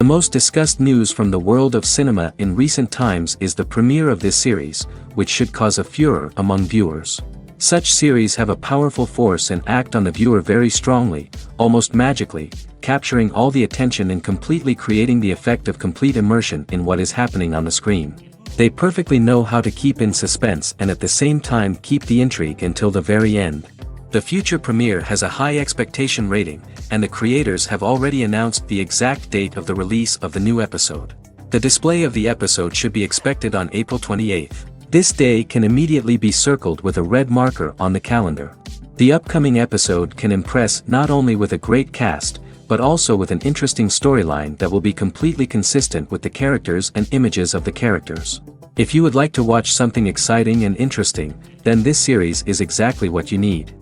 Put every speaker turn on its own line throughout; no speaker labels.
most discussed news from the world of cinema in recent times is the premiere of this series, which should cause a furor among viewers. Such series have a powerful force and act on the viewer very strongly, almost magically, capturing all the attention and completely creating the effect of complete immersion in what is happening on the screen. They perfectly know how to keep in suspense and at the same time keep the intrigue until the very end. The future premiere has a high expectation rating, and the creators have already announced the exact date of the release of the new episode. The display of the episode should be expected on April 28th. This day can immediately be circled with a red marker on the calendar. The upcoming episode can impress not only with a great cast, but also with an interesting storyline that will be completely consistent with the characters and images of the characters. If you would like to watch something exciting and interesting, then this series is exactly what you need.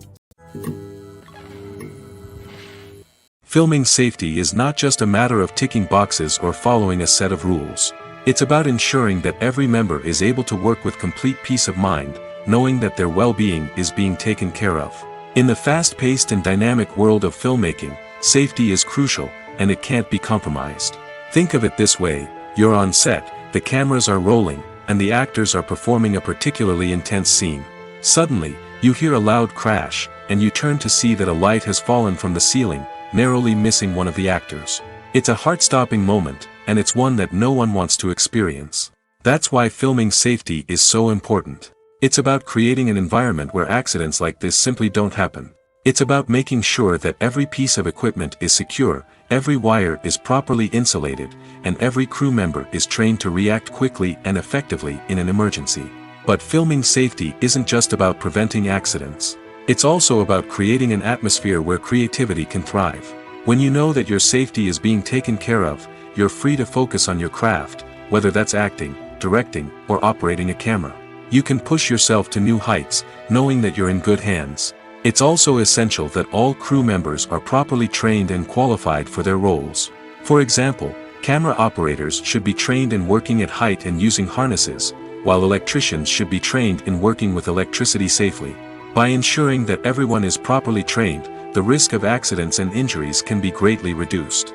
Filming safety is not just a matter of ticking boxes or following a set of rules. It's about ensuring that every member is able to work with complete peace of mind, knowing that their well-being is being taken care of. In the fast-paced and dynamic world of filmmaking, safety is crucial, and it can't be compromised. Think of it this way: you're on set, the cameras are rolling, and the actors are performing a particularly intense scene. Suddenly, you hear a loud crash, and you turn to see that a light has fallen from the ceiling, narrowly missing one of the actors. It's a heart-stopping moment, and it's one that no one wants to experience. That's why filming safety is so important. It's about creating an environment where accidents like this simply don't happen. It's about making sure that every piece of equipment is secure, every wire is properly insulated, and every crew member is trained to react quickly and effectively in an emergency. But filming safety isn't just about preventing accidents. It's also about creating an atmosphere where creativity can thrive. When you know that your safety is being taken care of, you're free to focus on your craft, whether that's acting, directing, or operating a camera. You can push yourself to new heights, knowing that you're in good hands. It's also essential that all crew members are properly trained and qualified for their roles. For example, camera operators should be trained in working at height and using harnesses, while electricians should be trained in working with electricity safely. By ensuring that everyone is properly trained, the risk of accidents and injuries can be greatly reduced.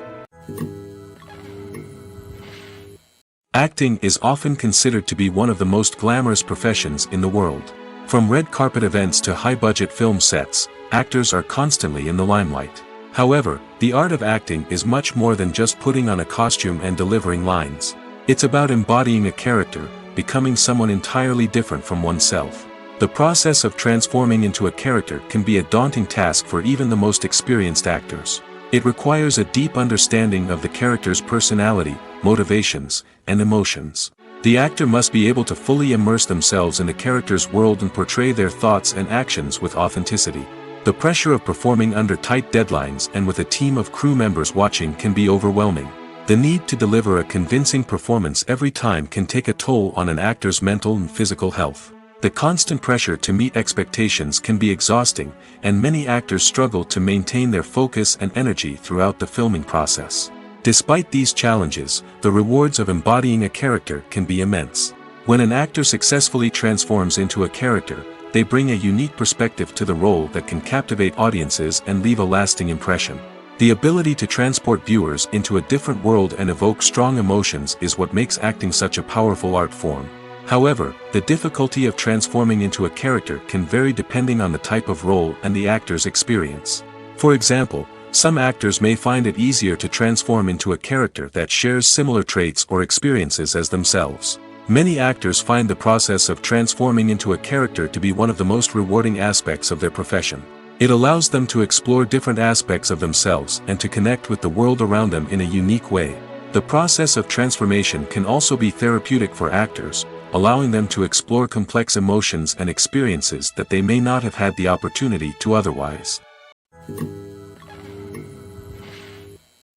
Acting is often considered to be one of the most glamorous professions in the world. From red carpet events to high-budget film sets, actors are constantly in the limelight. However, the art of acting is much more than just putting on a costume and delivering lines. It's about embodying a character, becoming someone entirely different from oneself. The process of transforming into a character can be a daunting task for even the most experienced actors. It requires a deep understanding of the character's personality, motivations, and emotions. The actor must be able to fully immerse themselves in the character's world and portray their thoughts and actions with authenticity. The pressure of performing under tight deadlines and with a team of crew members watching can be overwhelming. The need to deliver a convincing performance every time can take a toll on an actor's mental and physical health. The constant pressure to meet expectations can be exhausting, and many actors struggle to maintain their focus and energy throughout the filming process. Despite these challenges, the rewards of embodying a character can be immense. When an actor successfully transforms into a character, they bring a unique perspective to the role that can captivate audiences and leave a lasting impression. The ability to transport viewers into a different world and evoke strong emotions is what makes acting such a powerful art form. However, the difficulty of transforming into a character can vary depending on the type of role and the actor's experience. For example, some actors may find it easier to transform into a character that shares similar traits or experiences as themselves. Many actors find the process of transforming into a character to be one of the most rewarding aspects of their profession. It allows them to explore different aspects of themselves and to connect with the world around them in a unique way. The process of transformation can also be therapeutic for actors, allowing them to explore complex emotions and experiences that they may not have had the opportunity to otherwise.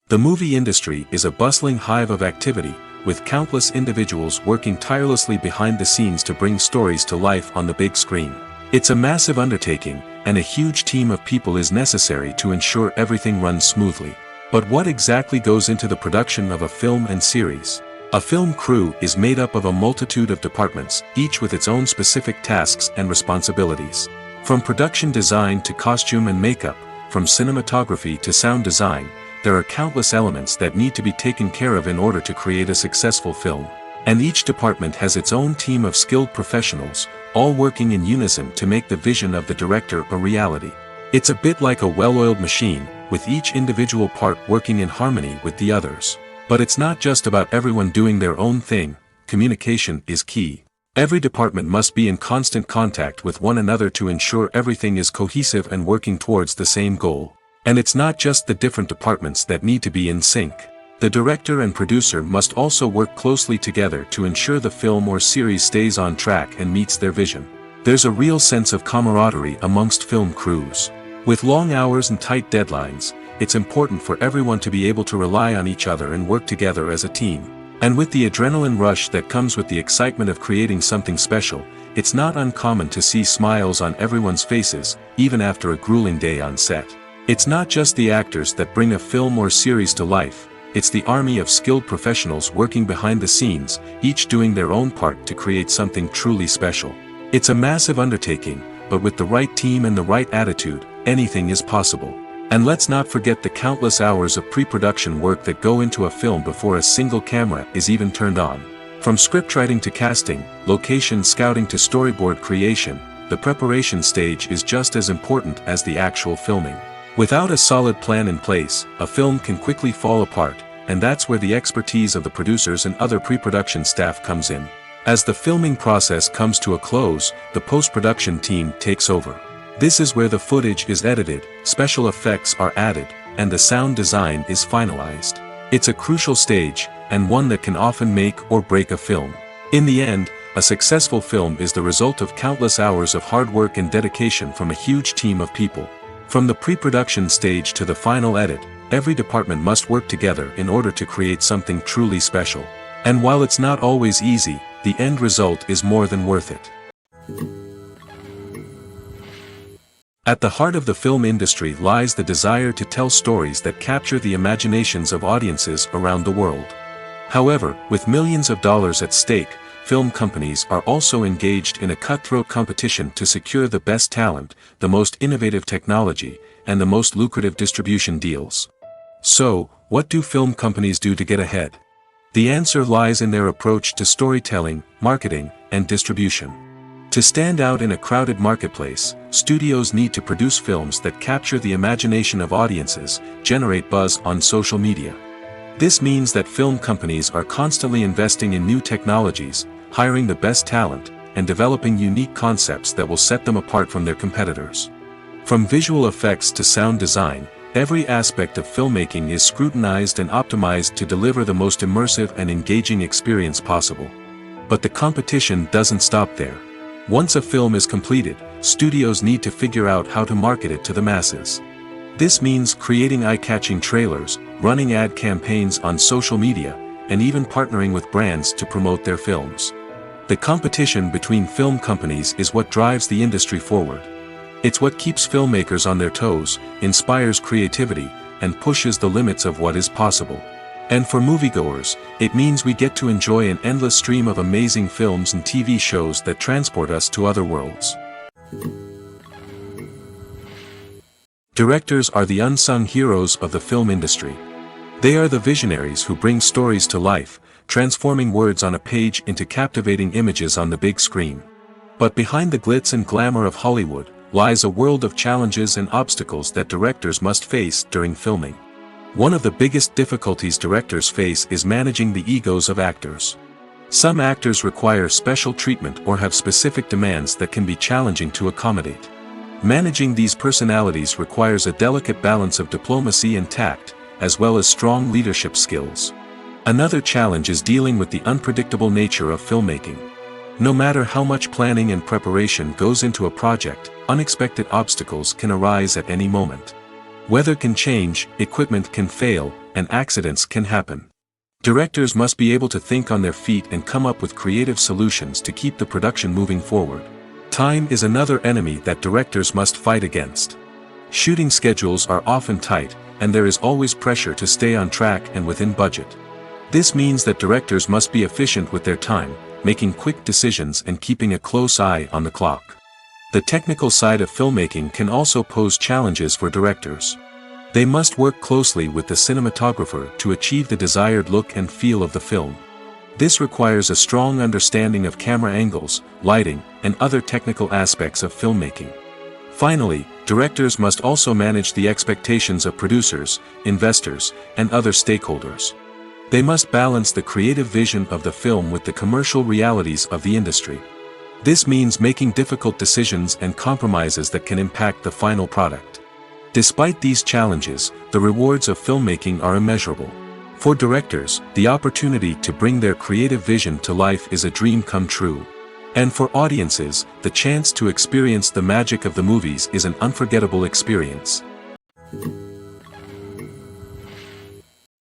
The movie industry is a bustling hive of activity, with countless individuals working tirelessly behind the scenes to bring stories to life on the big screen. It's a massive undertaking, and a huge team of people is necessary to ensure everything runs smoothly. But what exactly goes into the production of a film and series? A film crew is made up of a multitude of departments, each with its own specific tasks and responsibilities. From production design to costume and makeup, from cinematography to sound design, there are countless elements that need to be taken care of in order to create a successful film. And each department has its own team of skilled professionals, all working in unison to make the vision of the director a reality. It's a bit like a well-oiled machine, with each individual part working in harmony with the others. But it's not just about everyone doing their own thing. Communication is key. Every department must be in constant contact with one another to ensure everything is cohesive and working towards the same goal. And it's not just the different departments that need to be in sync. The director and producer must also work closely together to ensure the film or series stays on track and meets their vision. There's a real sense of camaraderie amongst film crews. With long hours and tight deadlines, it's important for everyone to be able to rely on each other and work together as a team. And with the adrenaline rush that comes with the excitement of creating something special, it's not uncommon to see smiles on everyone's faces, even after a grueling day on set. It's not just the actors that bring a film or series to life, it's the army of skilled professionals working behind the scenes, each doing their own part to create something truly special. It's a massive undertaking, but with the right team and the right attitude, anything is possible. And let's not forget the countless hours of pre-production work that go into a film before a single camera is even turned on. From scriptwriting to casting, location scouting to storyboard creation, the preparation stage is just as important as the actual filming. Without a solid plan in place, a film can quickly fall apart, and that's where the expertise of the producers and other pre-production staff comes in. As the filming process comes to a close, the post-production team takes over. This is where the footage is edited, special effects are added, and the sound design is finalized. It's a crucial stage, and one that can often make or break a film. In the end, a successful film is the result of countless hours of hard work and dedication from a huge team of people. From the pre-production stage to the final edit, every department must work together in order to create something truly special. And while it's not always easy, the end result is more than worth it. At the heart of the film industry lies the desire to tell stories that capture the imaginations of audiences around the world. However, with millions of dollars at stake, film companies are also engaged in a cutthroat competition to secure the best talent, the most innovative technology, and the most lucrative distribution deals. So, what do film companies do to get ahead? The answer lies in their approach to storytelling, marketing, and distribution. To stand out in a crowded marketplace, studios need to produce films that capture the imagination of audiences, generate buzz on social media. This means that film companies are constantly investing in new technologies, hiring the best talent, and developing unique concepts that will set them apart from their competitors. From visual effects to sound design, every aspect of filmmaking is scrutinized and optimized to deliver the most immersive and engaging experience possible. But the competition doesn't stop there. Once a film is completed, studios need to figure out how to market it to the masses. This means creating eye-catching trailers, running ad campaigns on social media, and even partnering with brands to promote their films. The competition between film companies is what drives the industry forward. It's what keeps filmmakers on their toes, inspires creativity, and pushes the limits of what is possible. And for moviegoers, it means we get to enjoy an endless stream of amazing films and TV shows that transport us to other worlds. Directors are the unsung heroes of the film industry. They are the visionaries who bring stories to life, transforming words on a page into captivating images on the big screen. But behind the glitz and glamour of Hollywood, lies a world of challenges and obstacles that directors must face during filming. One of the biggest difficulties directors face is managing the egos of actors. Some actors require special treatment or have specific demands that can be challenging to accommodate. Managing these personalities requires a delicate balance of diplomacy and tact, as well as strong leadership skills. Another challenge is dealing with the unpredictable nature of filmmaking. No matter how much planning and preparation goes into a project, unexpected obstacles can arise at any moment. Weather can change, equipment can fail, and accidents can happen. Directors must be able to think on their feet and come up with creative solutions to keep the production moving forward. Time is another enemy that directors must fight against. Shooting schedules are often tight, and there is always pressure to stay on track and within budget. This means that directors must be efficient with their time, making quick decisions and keeping a close eye on the clock. The technical side of filmmaking can also pose challenges for directors. They must work closely with the cinematographer to achieve the desired look and feel of the film. This requires a strong understanding of camera angles, lighting, and other technical aspects of filmmaking. Finally, directors must also manage the expectations of producers, investors, and other stakeholders. They must balance the creative vision of the film with the commercial realities of the industry. This means making difficult decisions and compromises that can impact the final product. Despite these challenges, the rewards of filmmaking are immeasurable. For directors, the opportunity to bring their creative vision to life is a dream come true. And for audiences, the chance to experience the magic of the movies is an unforgettable experience.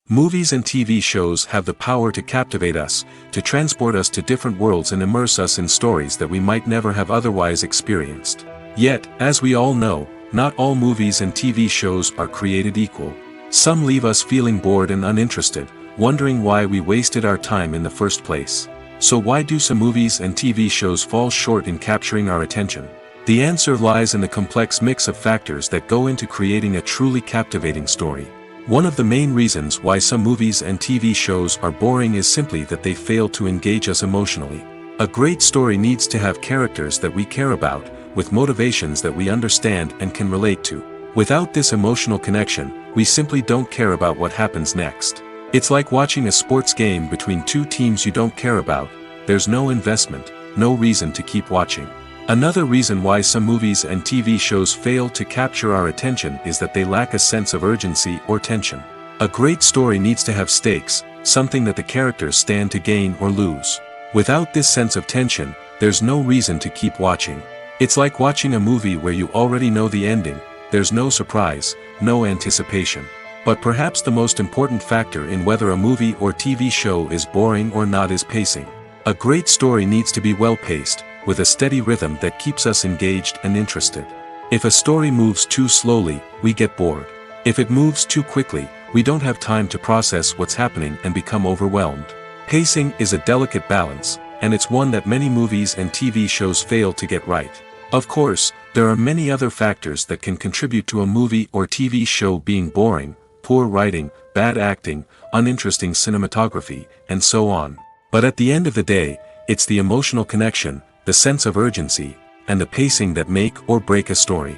Movies and TV shows have the power to captivate us, to transport us to different worlds and immerse us in stories that we might never have otherwise experienced. Yet, as we all know, not all movies and TV shows are created equal. Some leave us feeling bored and uninterested, wondering why we wasted our time in the first place. So why do some movies and TV shows fall short in capturing our attention? The answer lies in the complex mix of factors that go into creating a truly captivating story. One of the main reasons why some movies and TV shows are boring is simply that they fail to engage us emotionally. A great story needs to have characters that we care about, with motivations that we understand and can relate to. Without this emotional connection, we simply don't care about what happens next. It's like watching a sports game between two teams you don't care about. There's no investment, no reason to keep watching. Another reason why some movies and TV shows fail to capture our attention is that they lack a sense of urgency or tension. A great story needs to have stakes, something that the characters stand to gain or lose. Without this sense of tension, there's no reason to keep watching. It's like watching a movie where you already know the ending. There's no surprise, no anticipation. But perhaps the most important factor in whether a movie or TV show is boring or not is pacing. A great story needs to be well-paced, with a steady rhythm that keeps us engaged and interested. If a story moves too slowly, we get bored. If it moves too quickly, we don't have time to process what's happening and become overwhelmed. Pacing is a delicate balance, and it's one that many movies and TV shows fail to get right. Of course, there are many other factors that can contribute to a movie or TV show being boring: poor writing, bad acting, uninteresting cinematography, and so on. But at the end of the day, it's the emotional connection, the sense of urgency, and the pacing that make or break a story.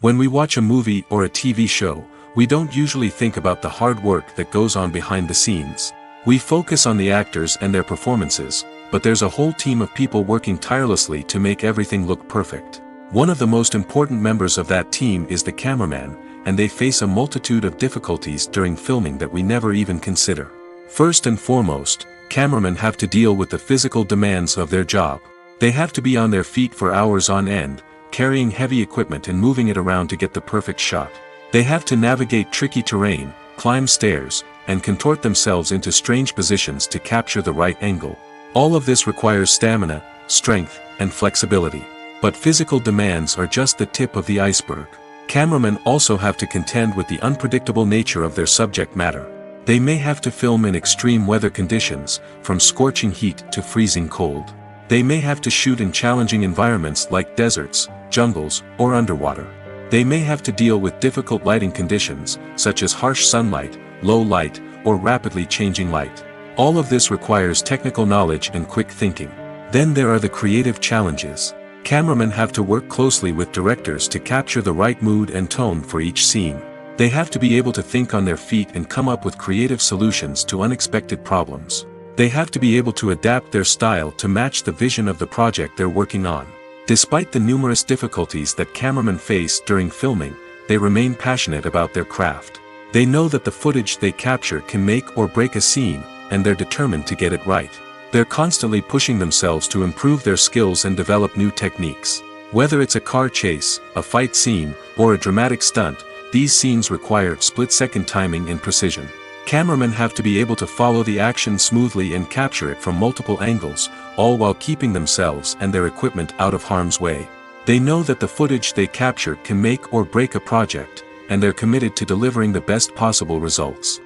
When we watch a movie or a TV show, we don't usually think about the hard work that goes on behind the scenes. We focus on the actors and their performances, but there's a whole team of people working tirelessly to make everything look perfect. One of the most important members of that team is the cameraman, and they face a multitude of difficulties during filming that we never even consider. First and foremost, cameramen have to deal with the physical demands of their job. They have to be on their feet for hours on end, carrying heavy equipment and moving it around to get the perfect shot. They have to navigate tricky terrain, climb stairs, and contort themselves into strange positions to capture the right angle. All of this requires stamina, strength, and flexibility. But physical demands are just the tip of the iceberg. Cameramen also have to contend with the unpredictable nature of their subject matter. They may have to film in extreme weather conditions, from scorching heat to freezing cold. They may have to shoot in challenging environments like deserts, jungles, or underwater. They may have to deal with difficult lighting conditions, such as harsh sunlight, low light, or rapidly changing light. All of this requires technical knowledge and quick thinking. Then there are the creative challenges. Cameramen have to work closely with directors to capture the right mood and tone for each scene. They have to be able to think on their feet and come up with creative solutions to unexpected problems. They have to be able to adapt their style to match the vision of the project they're working on. Despite the numerous difficulties that cameramen face during filming, they remain passionate about their craft. They know that the footage they capture can make or break a scene, and they're determined to get it right. They're constantly pushing themselves to improve their skills and develop new techniques. Whether it's a car chase, a fight scene, or a dramatic stunt, these scenes require split-second timing and precision. Cameramen have to be able to follow the action smoothly and capture it from multiple angles, all while keeping themselves and their equipment out of harm's way. They know that the footage they capture can make or break a project, and they're committed to delivering the best possible results.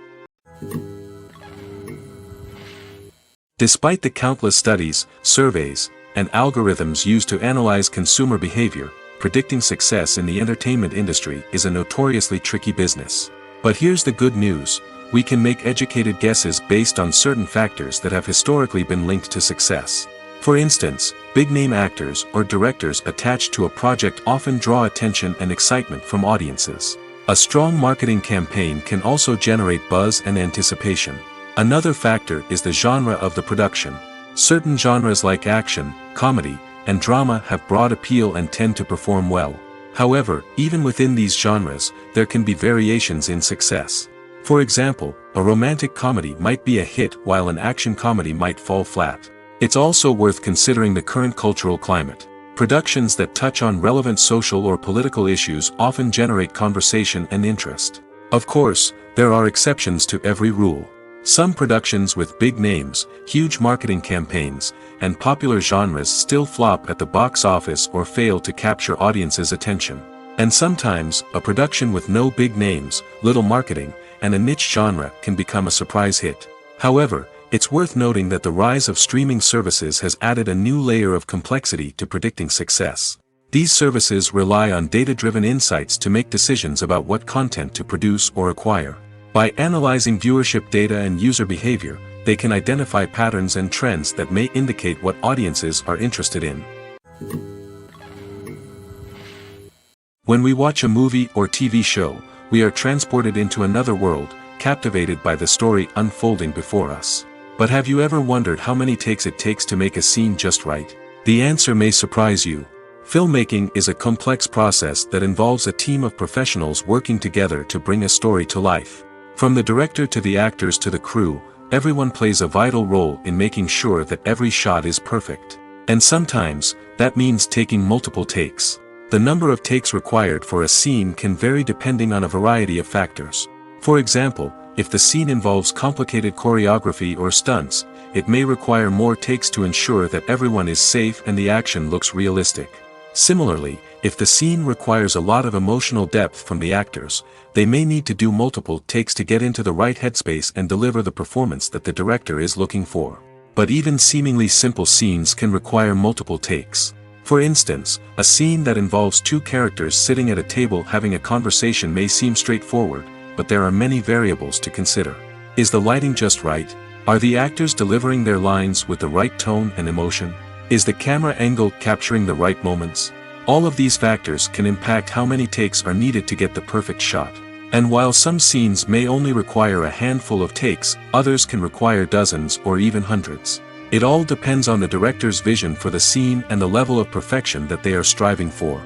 Despite the countless studies, surveys, and algorithms used to analyze consumer behavior, predicting success in the entertainment industry is a notoriously tricky business. But here's the good news: we can make educated guesses based on certain factors that have historically been linked to success. For instance, big-name actors or directors attached to a project often draw attention and excitement from audiences. A strong marketing campaign can also generate buzz and anticipation. Another factor is the genre of the production. Certain genres like action, comedy, and drama have broad appeal and tend to perform well. However, even within these genres, there can be variations in success. For example, a romantic comedy might be a hit while an action comedy might fall flat. It's also worth considering the current cultural climate. Productions that touch on relevant social or political issues often generate conversation and interest. Of course, there are exceptions to every rule. Some productions with big names, huge marketing campaigns, and popular genres still flop at the box office or fail to capture audiences' attention. And sometimes, a production with no big names, little marketing, and a niche genre can become a surprise hit. However, it's worth noting that the rise of streaming services has added a new layer of complexity to predicting success. These services rely on data-driven insights to make decisions about what content to produce or acquire. By analyzing viewership data and user behavior, they can identify patterns and trends that may indicate what audiences are interested in. When we watch a movie or TV show, we are transported into another world, captivated by the story unfolding before us. But have you ever wondered how many takes it takes to make a scene just right? The answer may surprise you. Filmmaking is a complex process that involves a team of professionals working together to bring a story to life. From the director to the actors to the crew, everyone plays a vital role in making sure that every shot is perfect. And sometimes, that means taking multiple takes. The number of takes required for a scene can vary depending on a variety of factors. For example, if the scene involves complicated choreography or stunts, it may require more takes to ensure that everyone is safe and the action looks realistic. Similarly, if the scene requires a lot of emotional depth from the actors, they may need to do multiple takes to get into the right headspace and deliver the performance that the director is looking for. But even seemingly simple scenes can require multiple takes. For instance, a scene that involves two characters sitting at a table having a conversation may seem straightforward, but there are many variables to consider. Is the lighting just right? Are the actors delivering their lines with the right tone and emotion? Is the camera angle capturing the right moments? All of these factors can impact how many takes are needed to get the perfect shot. And while some scenes may only require a handful of takes, others can require dozens or even hundreds. It all depends on the director's vision for the scene and the level of perfection that they are striving for.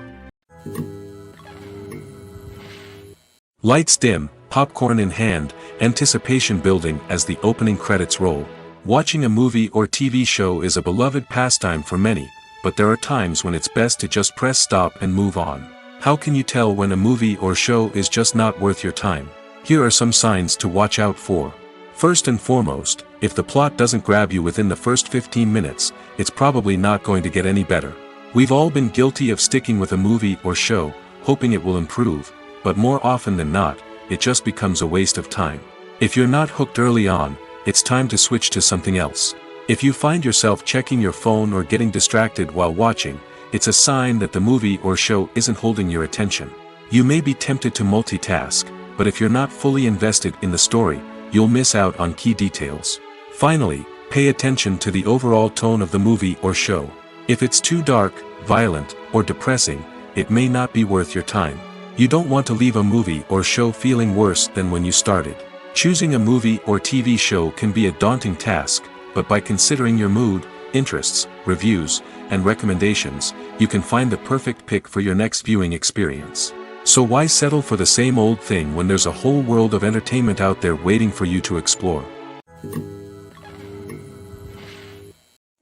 Lights dim, popcorn in hand, anticipation building as the opening credits roll. Watching a movie or TV show is a beloved pastime for many, but there are times when it's best to just press stop and move on. How can you tell when a movie or show is just not worth your time? Here are some signs to watch out for. First and foremost, if the plot doesn't grab you within the first 15 minutes, it's probably not going to get any better. We've all been guilty of sticking with a movie or show, hoping it will improve, but more often than not, it just becomes a waste of time. If you're not hooked early on, it's time to switch to something else. If you find yourself checking your phone or getting distracted while watching, it's a sign that the movie or show isn't holding your attention. You may be tempted to multitask, but if you're not fully invested in the story, you'll miss out on key details. Finally, pay attention to the overall tone of the movie or show. If it's too dark, violent, or depressing, it may not be worth your time. You don't want to leave a movie or show feeling worse than when you started. Choosing a movie or TV show can be a daunting task, but by considering your mood, interests, reviews, and recommendations, you can find the perfect pick for your next viewing experience. So why settle for the same old thing when there's a whole world of entertainment out there waiting for you to explore?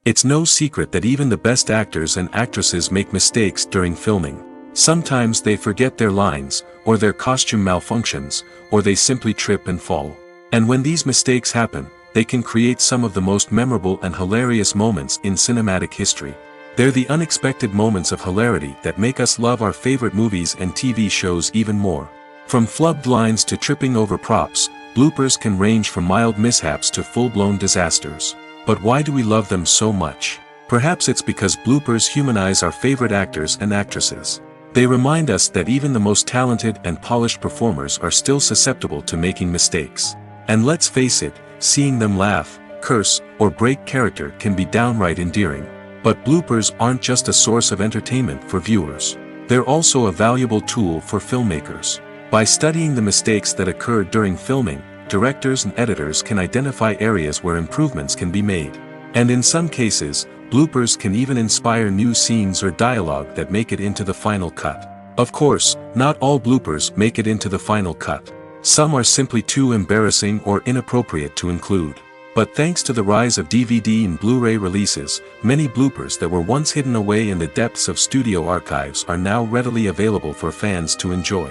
It's no secret that even the best actors and actresses make mistakes during filming. Sometimes they forget their lines, or their costume malfunctions, or they simply trip and fall. And when these mistakes happen, they can create some of the most memorable and hilarious moments in cinematic history. They're the unexpected moments of hilarity that make us love our favorite movies and TV shows even more. From flubbed lines to tripping over props, bloopers can range from mild mishaps to full-blown disasters. But why do we love them so much? Perhaps it's because bloopers humanize our favorite actors and actresses. They remind us that even the most talented and polished performers are still susceptible to making mistakes. And let's face it, seeing them laugh, curse, or break character can be downright endearing. But bloopers aren't just a source of entertainment for viewers. They're also a valuable tool for filmmakers. By studying the mistakes that occurred during filming, directors and editors can identify areas where improvements can be made. And in some cases, bloopers can even inspire new scenes or dialogue that make it into the final cut. Of course, not all bloopers make it into the final cut. Some are simply too embarrassing or inappropriate to include. But thanks to the rise of DVD and Blu-ray releases, many bloopers that were once hidden away in the depths of studio archives are now readily available for fans to enjoy.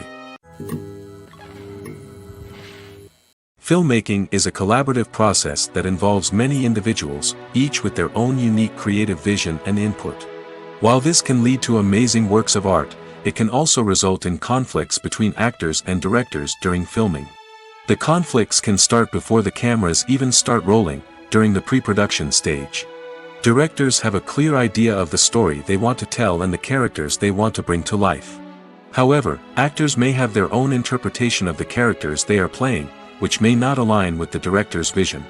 Filmmaking is a collaborative process that involves many individuals, each with their own unique creative vision and input. While this can lead to amazing works of art, it can also result in conflicts between actors and directors during filming. The conflicts can start before the cameras even start rolling, during the pre-production stage. Directors have a clear idea of the story they want to tell and the characters they want to bring to life. However, actors may have their own interpretation of the characters they are playing, which may not align with the director's vision.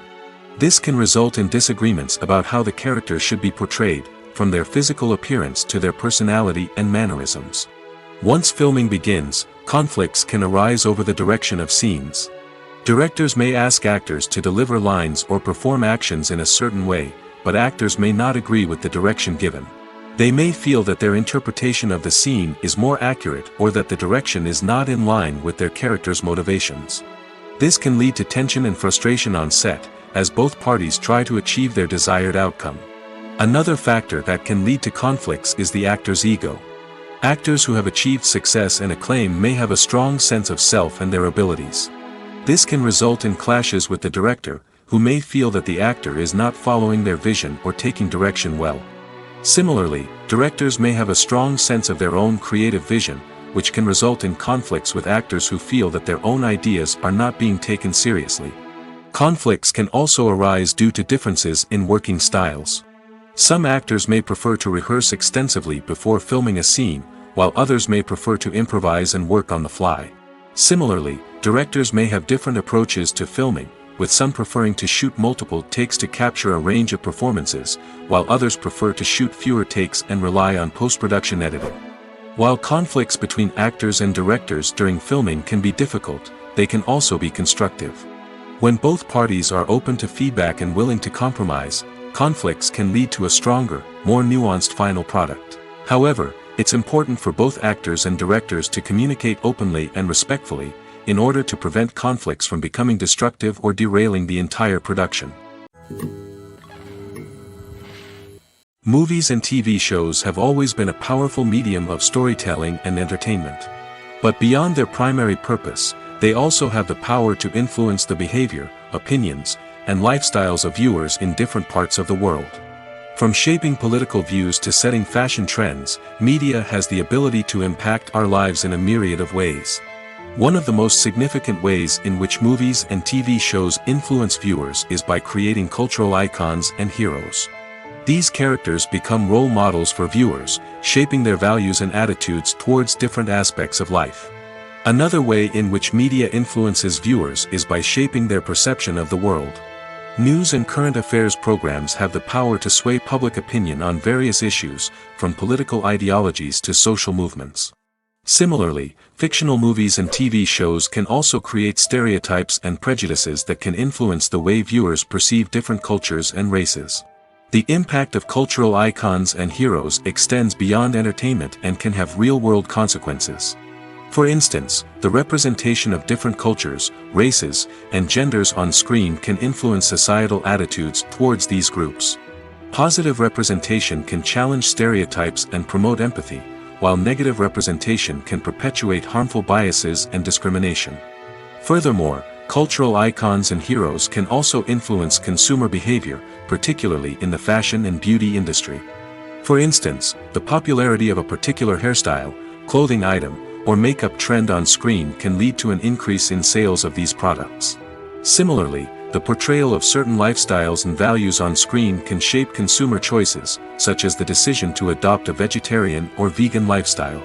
This can result in disagreements about how the characters should be portrayed, from their physical appearance to their personality and mannerisms. Once filming begins, conflicts can arise over the direction of scenes. Directors may ask actors to deliver lines or perform actions in a certain way, but actors may not agree with the direction given. They may feel that their interpretation of the scene is more accurate or that the direction is not in line with their character's motivations. This can lead to tension and frustration on set, as both parties try to achieve their desired outcome. Another factor that can lead to conflicts is the actor's ego. Actors who have achieved success and acclaim may have a strong sense of self and their abilities. This can result in clashes with the director, who may feel that the actor is not following their vision or taking direction well. Similarly, directors may have a strong sense of their own creative vision, which can result in conflicts with actors who feel that their own ideas are not being taken seriously. Conflicts can also arise due to differences in working styles. Some actors may prefer to rehearse extensively before filming a scene, while others may prefer to improvise and work on the fly. Similarly, directors may have different approaches to filming, with some preferring to shoot multiple takes to capture a range of performances, while others prefer to shoot fewer takes and rely on post-production editing. While conflicts between actors and directors during filming can be difficult, they can also be constructive. When both parties are open to feedback and willing to compromise, conflicts can lead to a stronger, more nuanced final product. However, it's important for both actors and directors to communicate openly and respectfully, in order to prevent conflicts from becoming destructive or derailing the entire production. Movies and TV shows have always been a powerful medium of storytelling and entertainment. But beyond their primary purpose, they also have the power to influence the behavior, opinions, and lifestyles of viewers in different parts of the world. From shaping political views to setting fashion trends, media has the ability to impact our lives in a myriad of ways. One of the most significant ways in which movies and TV shows influence viewers is by creating cultural icons and heroes. These characters become role models for viewers, shaping their values and attitudes towards different aspects of life. Another way in which media influences viewers is by shaping their perception of the world. News and current affairs programs have the power to sway public opinion on various issues, from political ideologies to social movements. Similarly, fictional movies and TV shows can also create stereotypes and prejudices that can influence the way viewers perceive different cultures and races. The impact of cultural icons and heroes extends beyond entertainment and can have real-world consequences. For instance, the representation of different cultures, races, and genders on screen can influence societal attitudes towards these groups. Positive representation can challenge stereotypes and promote empathy, while negative representation can perpetuate harmful biases and discrimination. Furthermore, cultural icons and heroes can also influence consumer behavior, particularly in the fashion and beauty industry. For instance, the popularity of a particular hairstyle, clothing item, or makeup trend on screen can lead to an increase in sales of these products. Similarly, the portrayal of certain lifestyles and values on screen can shape consumer choices, such as the decision to adopt a vegetarian or vegan lifestyle.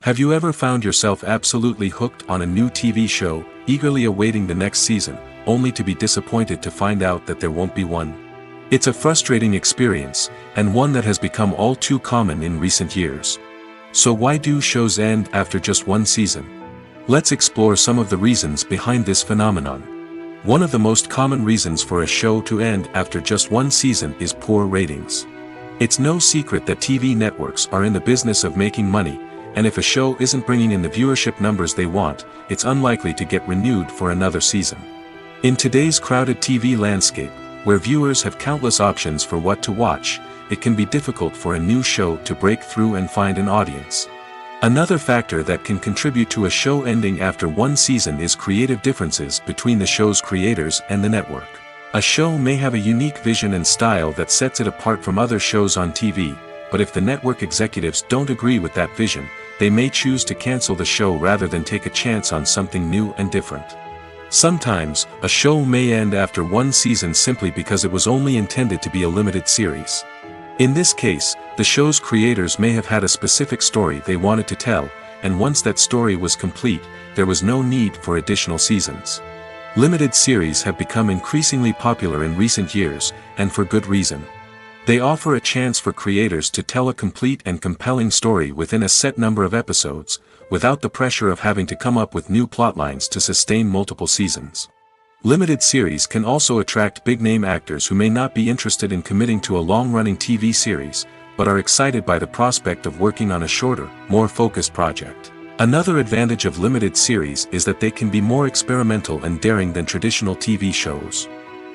Have you ever found yourself absolutely hooked on a new TV show, eagerly awaiting the next season, only to be disappointed to find out that there won't be one? It's a frustrating experience, and one that has become all too common in recent years. So why do shows end after just one season? Let's explore some of the reasons behind this phenomenon. One of the most common reasons for a show to end after just one season is poor ratings. It's no secret that TV networks are in the business of making money, and if a show isn't bringing in the viewership numbers they want, it's unlikely to get renewed for another season. In today's crowded TV landscape, where viewers have countless options for what to watch, it can be difficult for a new show to break through and find an audience. Another factor that can contribute to a show ending after one season is creative differences between the show's creators and the network. A show may have a unique vision and style that sets it apart from other shows on TV, but if the network executives don't agree with that vision, they may choose to cancel the show rather than take a chance on something new and different. Sometimes, a show may end after one season simply because it was only intended to be a limited series. In this case, the show's creators may have had a specific story they wanted to tell, and once that story was complete, there was no need for additional seasons. Limited series have become increasingly popular in recent years, and for good reason. They offer a chance for creators to tell a complete and compelling story within a set number of episodes, without the pressure of having to come up with new plotlines to sustain multiple seasons. Limited series can also attract big-name actors who may not be interested in committing to a long-running TV series, but are excited by the prospect of working on a shorter, more focused project. Another advantage of limited series is that they can be more experimental and daring than traditional TV shows.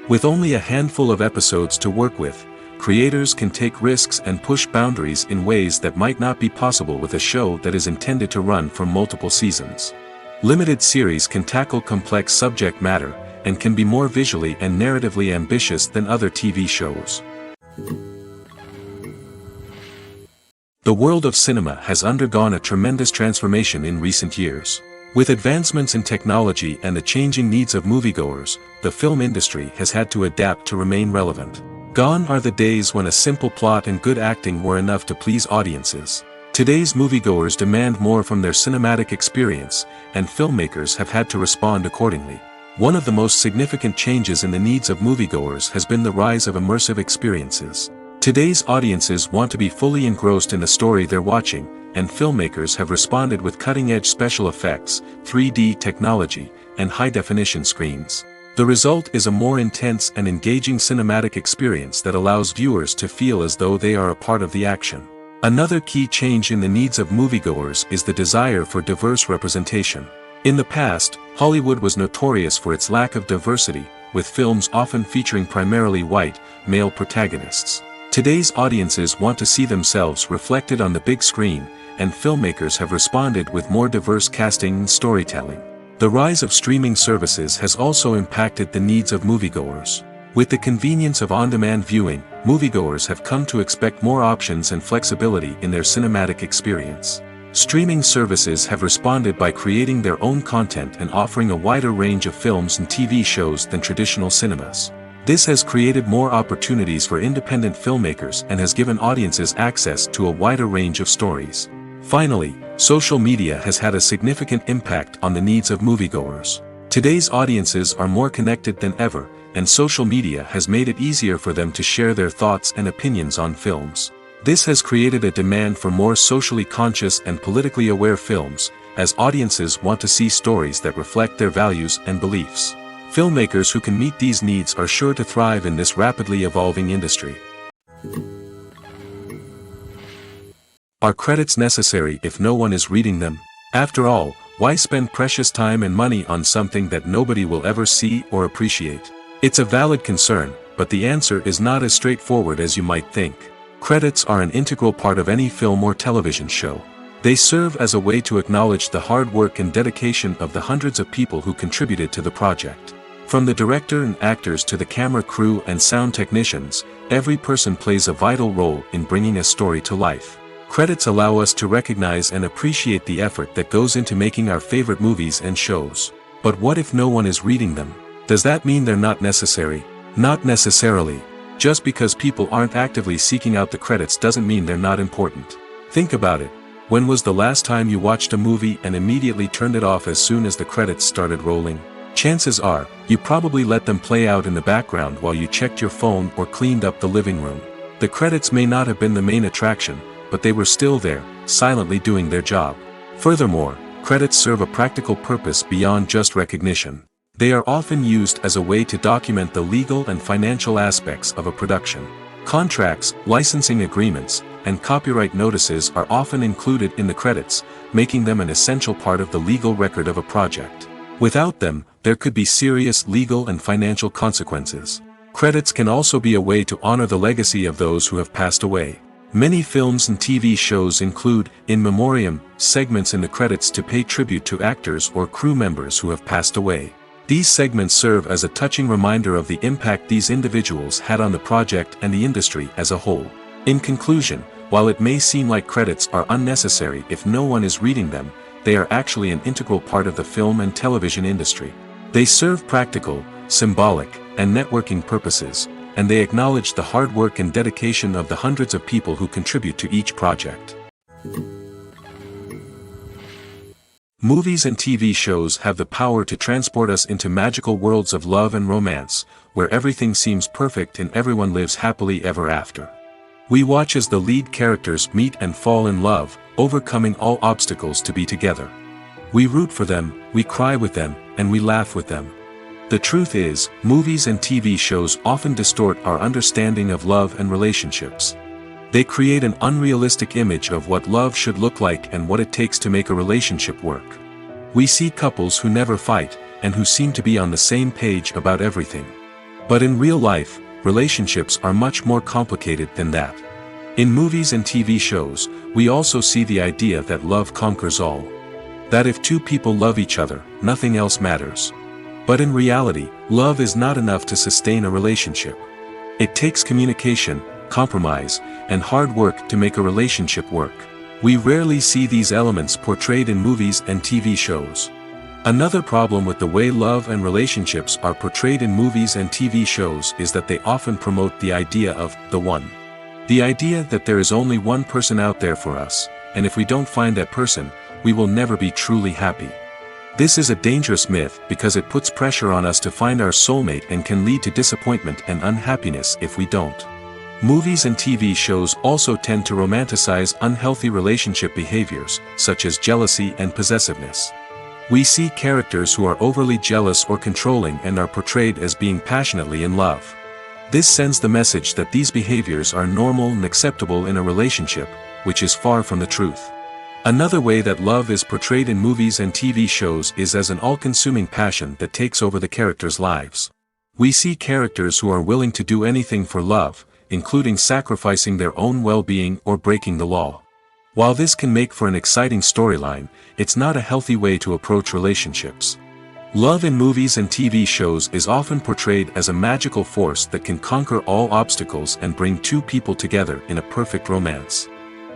With only a handful of episodes to work with, creators can take risks and push boundaries in ways that might not be possible with a show that is intended to run for multiple seasons. Limited series can tackle complex subject matter, and can be more visually and narratively ambitious than other TV shows. The world of cinema has undergone a tremendous transformation in recent years. With advancements in technology and the changing needs of moviegoers, the film industry has had to adapt to remain relevant. Gone are the days when a simple plot and good acting were enough to please audiences. Today's moviegoers demand more from their cinematic experience, and filmmakers have had to respond accordingly. One of the most significant changes in the needs of moviegoers has been the rise of immersive experiences. Today's audiences want to be fully engrossed in the story they're watching, and filmmakers have responded with cutting-edge special effects, 3D technology, and high-definition screens. The result is a more intense and engaging cinematic experience that allows viewers to feel as though they are a part of the action. Another key change in the needs of moviegoers is the desire for diverse representation. In the past, Hollywood was notorious for its lack of diversity, with films often featuring primarily white, male protagonists. Today's audiences want to see themselves reflected on the big screen, and filmmakers have responded with more diverse casting and storytelling. The rise of streaming services has also impacted the needs of moviegoers. With the convenience of on-demand viewing, moviegoers have come to expect more options and flexibility in their cinematic experience. Streaming services have responded by creating their own content and offering a wider range of films and TV shows than traditional cinemas. This has created more opportunities for independent filmmakers and has given audiences access to a wider range of stories. Finally, social media has had a significant impact on the needs of moviegoers. Today's audiences are more connected than ever, and social media has made it easier for them to share their thoughts and opinions on films. This has created a demand for more socially conscious and politically aware films, as audiences want to see stories that reflect their values and beliefs. Filmmakers who can meet these needs are sure to thrive in this rapidly evolving industry. Are credits necessary if no one is reading them? After all, why spend precious time and money on something that nobody will ever see or appreciate? It's a valid concern, but the answer is not as straightforward as you might think. Credits are an integral part of any film or television show. They serve as a way to acknowledge the hard work and dedication of the hundreds of people who contributed to the project. From the director and actors to the camera crew and sound technicians, every person plays a vital role in bringing a story to life. Credits allow us to recognize and appreciate the effort that goes into making our favorite movies and shows. But what if no one is reading them? Does that mean they're not necessary? Not necessarily. Just because people aren't actively seeking out the credits doesn't mean they're not important. Think about it. When was the last time you watched a movie and immediately turned it off as soon as the credits started rolling? Chances are, you probably let them play out in the background while you checked your phone or cleaned up the living room. The credits may not have been the main attraction, but they were still there, silently doing their job. Furthermore, credits serve a practical purpose beyond just recognition. They are often used as a way to document the legal and financial aspects of a production. Contracts, licensing agreements, and copyright notices are often included in the credits, making them an essential part of the legal record of a project. Without them, there could be serious legal and financial consequences. Credits can also be a way to honor the legacy of those who have passed away. Many films and TV shows include, in memoriam, segments in the credits to pay tribute to actors or crew members who have passed away. These segments serve as a touching reminder of the impact these individuals had on the project and the industry as a whole. In conclusion, while it may seem like credits are unnecessary if no one is reading them, they are actually an integral part of the film and television industry. They serve practical, symbolic, and networking purposes, and they acknowledge the hard work and dedication of the hundreds of people who contribute to each project. Movies and TV shows have the power to transport us into magical worlds of love and romance, where everything seems perfect and everyone lives happily ever after. We watch as the lead characters meet and fall in love, overcoming all obstacles to be together. We root for them, we cry with them, and we laugh with them. The truth is, movies and TV shows often distort our understanding of love and relationships. They create an unrealistic image of what love should look like and what it takes to make a relationship work. We see couples who never fight, and who seem to be on the same page about everything. But in real life, relationships are much more complicated than that. In movies and TV shows, we also see the idea that love conquers all. That if two people love each other, nothing else matters. But in reality, love is not enough to sustain a relationship. It takes communication, compromise, and hard work to make a relationship work. We rarely see these elements portrayed in movies and TV shows. Another problem with the way love and relationships are portrayed in movies and TV shows is that they often promote the idea of the one. The idea that there is only one person out there for us, and if we don't find that person, we will never be truly happy. This is a dangerous myth because it puts pressure on us to find our soulmate and can lead to disappointment and unhappiness if we don't. Movies and TV shows also tend to romanticize unhealthy relationship behaviors, such as jealousy and possessiveness. We see characters who are overly jealous or controlling and are portrayed as being passionately in love. This sends the message that these behaviors are normal and acceptable in a relationship, which is far from the truth. Another way that love is portrayed in movies and TV shows is as an all-consuming passion that takes over the characters' lives. We see characters who are willing to do anything for love, including sacrificing their own well-being or breaking the law. While this can make for an exciting storyline, it's not a healthy way to approach relationships. Love in movies and TV shows is often portrayed as a magical force that can conquer all obstacles and bring two people together in a perfect romance.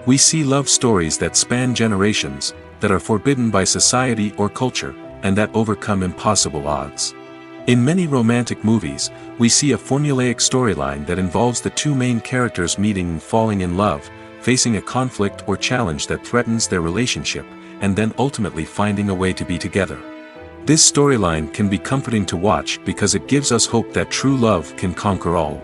We see love stories that span generations, that are forbidden by society or culture, and that overcome impossible odds. In many romantic movies, we see a formulaic storyline that involves the two main characters meeting and falling in love, facing a conflict or challenge that threatens their relationship, and then ultimately finding a way to be together. This storyline can be comforting to watch because it gives us hope that true love can conquer all.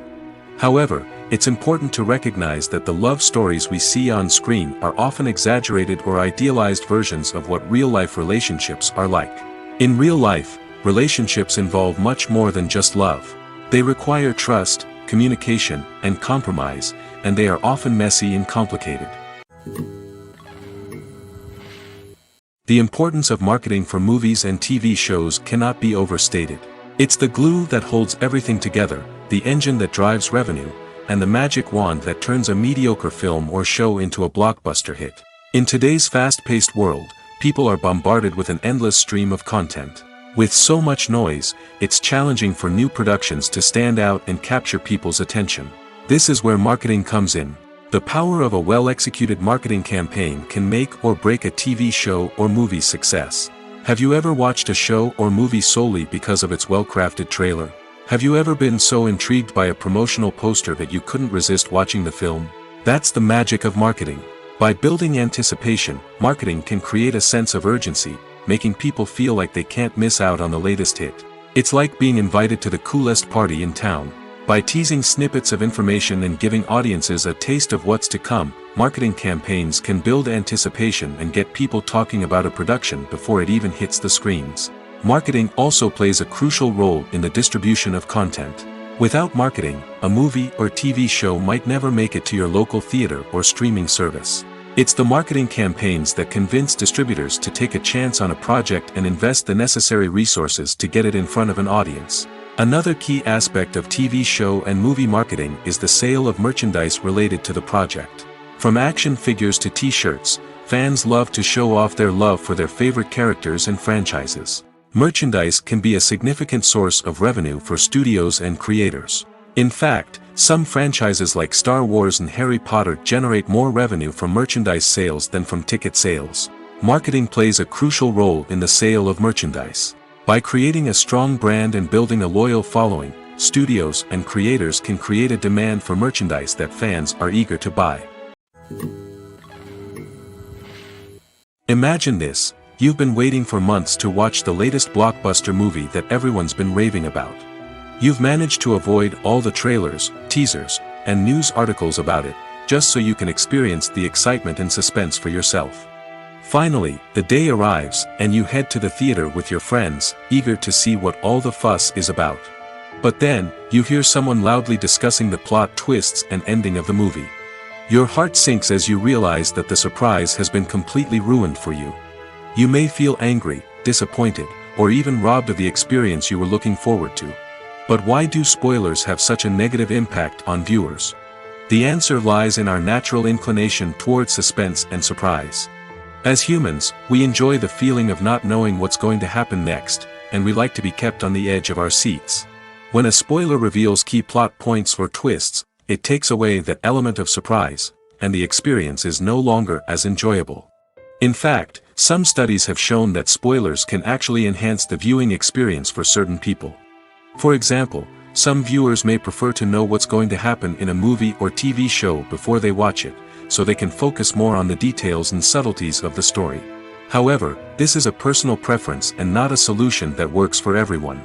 However, it's important to recognize that the love stories we see on screen are often exaggerated or idealized versions of what real-life relationships are like. In real life, relationships involve much more than just love. They require trust, communication, and compromise, and they are often messy and complicated. The importance of marketing for movies and TV shows cannot be overstated. It's the glue that holds everything together, the engine that drives revenue, and the magic wand that turns a mediocre film or show into a blockbuster hit. In today's fast-paced world, people are bombarded with an endless stream of content. With so much noise, it's challenging for new productions to stand out and capture people's attention. This is where marketing comes in. The power of a well-executed marketing campaign can make or break a TV show or movie's success. Have you ever watched a show or movie solely because of its well-crafted trailer? Have you ever been so intrigued by a promotional poster that you couldn't resist watching the film? That's the magic of marketing. By building anticipation, marketing can create a sense of urgency, making people feel like they can't miss out on the latest hit. It's like being invited to the coolest party in town. By teasing snippets of information and giving audiences a taste of what's to come, marketing campaigns can build anticipation and get people talking about a production before it even hits the screens. Marketing also plays a crucial role in the distribution of content. Without marketing, a movie or TV show might never make it to your local theater or streaming service. It's the marketing campaigns that convince distributors to take a chance on a project and invest the necessary resources to get it in front of an audience. Another key aspect of TV show and movie marketing is the sale of merchandise related to the project. From action figures to t-shirts, fans love to show off their love for their favorite characters and franchises. Merchandise can be a significant source of revenue for studios and creators. In fact, some franchises like Star Wars and Harry Potter generate more revenue from merchandise sales than from ticket sales. Marketing plays a crucial role in the sale of merchandise. By creating a strong brand and building a loyal following, studios and creators can create a demand for merchandise that fans are eager to buy. Imagine this: you've been waiting for months to watch the latest blockbuster movie that everyone's been raving about. You've managed to avoid all the trailers, teasers, and news articles about it, just so you can experience the excitement and suspense for yourself. Finally, the day arrives, and you head to the theater with your friends, eager to see what all the fuss is about. But then, you hear someone loudly discussing the plot twists and ending of the movie. Your heart sinks as you realize that the surprise has been completely ruined for you. You may feel angry, disappointed, or even robbed of the experience you were looking forward to. But why do spoilers have such a negative impact on viewers? The answer lies in our natural inclination towards suspense and surprise. As humans, we enjoy the feeling of not knowing what's going to happen next, and we like to be kept on the edge of our seats. When a spoiler reveals key plot points or twists, it takes away that element of surprise, and the experience is no longer as enjoyable. In fact, some studies have shown that spoilers can actually enhance the viewing experience for certain people. For example, some viewers may prefer to know what's going to happen in a movie or TV show before they watch it, so they can focus more on the details and subtleties of the story. However, this is a personal preference and not a solution that works for everyone.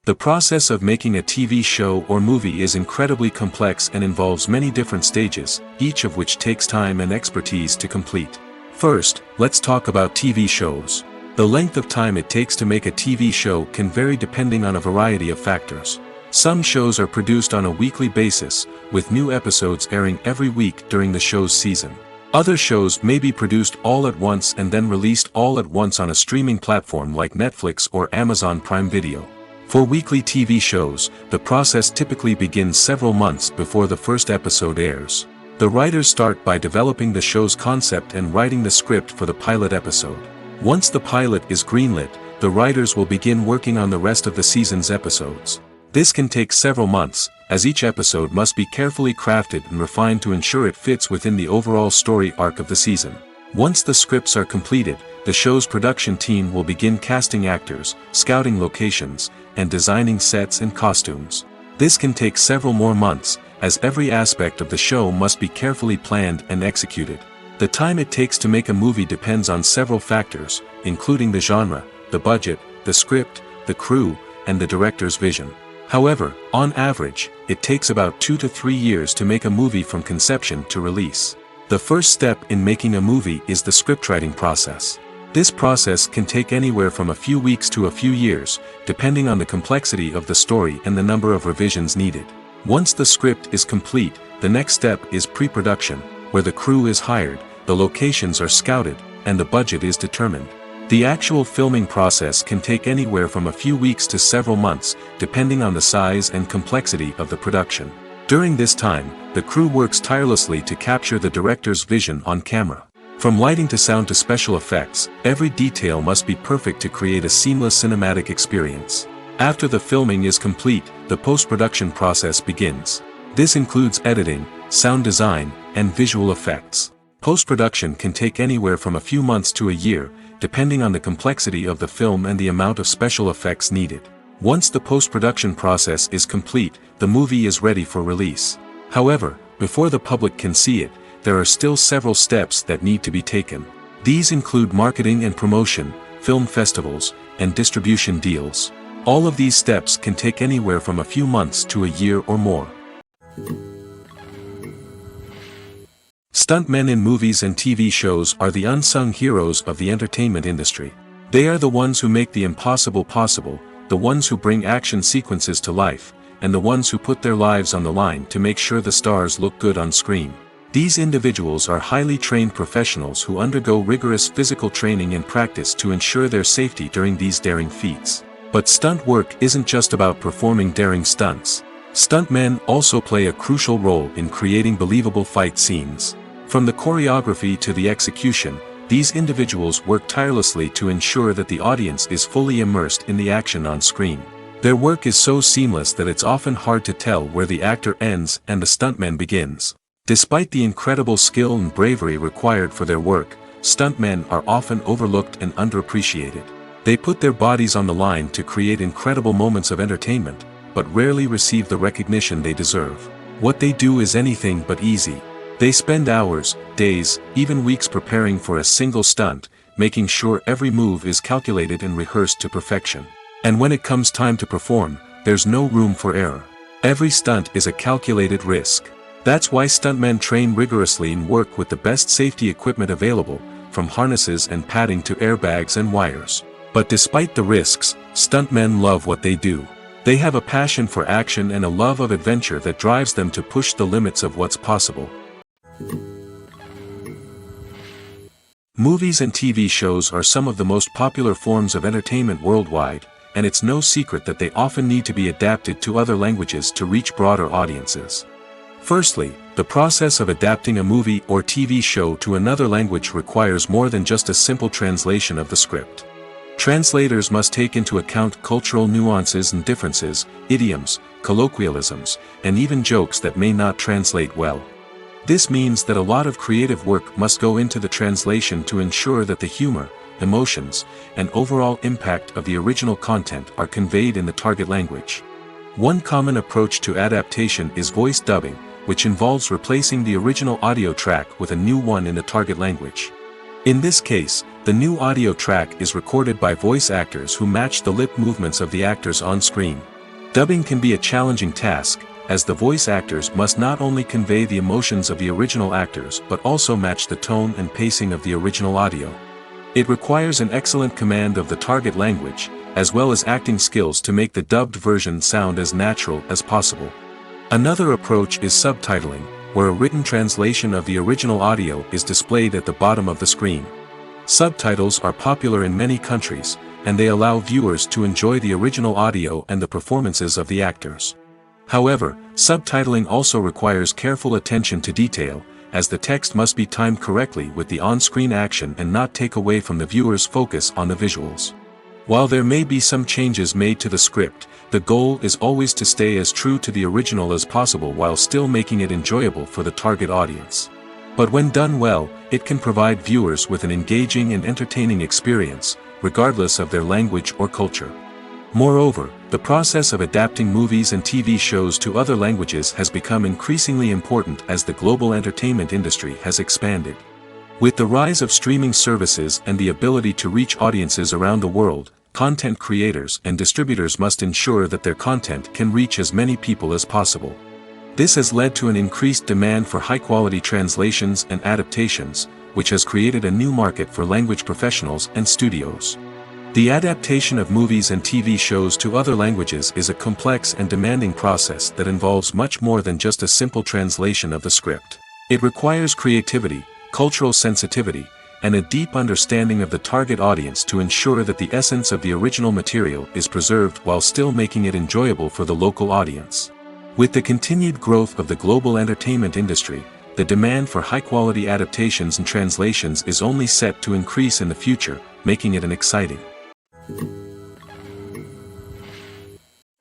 The process of making a TV show or movie is incredibly complex and involves many different stages, each of which takes time and expertise to complete. First, let's talk about TV shows. The length of time it takes to make a TV show can vary depending on a variety of factors. Some shows are produced on a weekly basis, with new episodes airing every week during the show's season. Other shows may be produced all at once and then released all at once on a streaming platform like Netflix or Amazon Prime Video. For weekly TV shows, the process typically begins several months before the first episode airs. The writers start by developing the show's concept and writing the script for the pilot episode. Once the pilot is greenlit, the writers will begin working on the rest of the season's episodes. This can take several months, as each episode must be carefully crafted and refined to ensure it fits within the overall story arc of the season. Once the scripts are completed, the show's production team will begin casting actors, scouting locations, and designing sets and costumes. This can take several more months, as every aspect of the show must be carefully planned and executed. The time it takes to make a movie depends on several factors, including the genre, the budget, the script, the crew, and the director's vision. However, on average, it takes about 2 to 3 years to make a movie from conception to release. The first step in making a movie is the scriptwriting process. This process can take anywhere from a few weeks to a few years, depending on the complexity of the story and the number of revisions needed. Once the script is complete, the next step is pre-production, where the crew is hired, the locations are scouted, and the budget is determined. The actual filming process can take anywhere from a few weeks to several months, depending on the size and complexity of the production. During this time, the crew works tirelessly to capture the director's vision on camera. From lighting to sound to special effects, every detail must be perfect to create a seamless cinematic experience. After the filming is complete, the post-production process begins. This includes editing, sound design, and visual effects. Post-production can take anywhere from a few months to a year, depending on the complexity of the film and the amount of special effects needed. Once the post-production process is complete, the movie is ready for release. However, before the public can see it, there are still several steps that need to be taken. These include marketing and promotion, film festivals, and distribution deals. All of these steps can take anywhere from a few months to a year or more. Stuntmen in movies and TV shows are the unsung heroes of the entertainment industry. They are the ones who make the impossible possible, the ones who bring action sequences to life, and the ones who put their lives on the line to make sure the stars look good on screen. These individuals are highly trained professionals who undergo rigorous physical training and practice to ensure their safety during these daring feats. But stunt work isn't just about performing daring stunts. Stuntmen also play a crucial role in creating believable fight scenes. From the choreography to the execution, these individuals work tirelessly to ensure that the audience is fully immersed in the action on screen. Their work is so seamless that it's often hard to tell where the actor ends and the stuntman begins. Despite the incredible skill and bravery required for their work, stuntmen are often overlooked and underappreciated. They put their bodies on the line to create incredible moments of entertainment, but rarely receive the recognition they deserve. What they do is anything but easy. They spend hours, days, even weeks preparing for a single stunt, making sure every move is calculated and rehearsed to perfection. And when it comes time to perform, there's no room for error. Every stunt is a calculated risk. That's why stuntmen train rigorously and work with the best safety equipment available, from harnesses and padding to airbags and wires. But despite the risks, stuntmen love what they do. They have a passion for action and a love of adventure that drives them to push the limits of what's possible. Movies and TV shows are some of the most popular forms of entertainment worldwide, and it's no secret that they often need to be adapted to other languages to reach broader audiences. Firstly, the process of adapting a movie or TV show to another language requires more than just a simple translation of the script. Translators must take into account cultural nuances and differences, idioms, colloquialisms, and even jokes that may not translate well. This means that a lot of creative work must go into the translation to ensure that the humor, emotions, and overall impact of the original content are conveyed in the target language. One common approach to adaptation is voice dubbing, which involves replacing the original audio track with a new one in the target language. In this case, the new audio track is recorded by voice actors who match the lip movements of the actors on screen. Dubbing can be a challenging task, as the voice actors must not only convey the emotions of the original actors but also match the tone and pacing of the original audio. It requires an excellent command of the target language, as well as acting skills to make the dubbed version sound as natural as possible. Another approach is subtitling, where a written translation of the original audio is displayed at the bottom of the screen. Subtitles are popular in many countries, and they allow viewers to enjoy the original audio and the performances of the actors. However, subtitling also requires careful attention to detail, as the text must be timed correctly with the on-screen action and not take away from the viewer's focus on the visuals. While there may be some changes made to the script, the goal is always to stay as true to the original as possible while still making it enjoyable for the target audience. But when done well, it can provide viewers with an engaging and entertaining experience, regardless of their language or culture. Moreover, the process of adapting movies and TV shows to other languages has become increasingly important as the global entertainment industry has expanded. With the rise of streaming services and the ability to reach audiences around the world, content creators and distributors must ensure that their content can reach as many people as possible. This has led to an increased demand for high-quality translations and adaptations, which has created a new market for language professionals and studios. The adaptation of movies and TV shows to other languages is a complex and demanding process that involves much more than just a simple translation of the script. It requires creativity, cultural sensitivity, and a deep understanding of the target audience to ensure that the essence of the original material is preserved while still making it enjoyable for the local audience. With the continued growth of the global entertainment industry, the demand for high-quality adaptations and translations is only set to increase in the future, making it an exciting.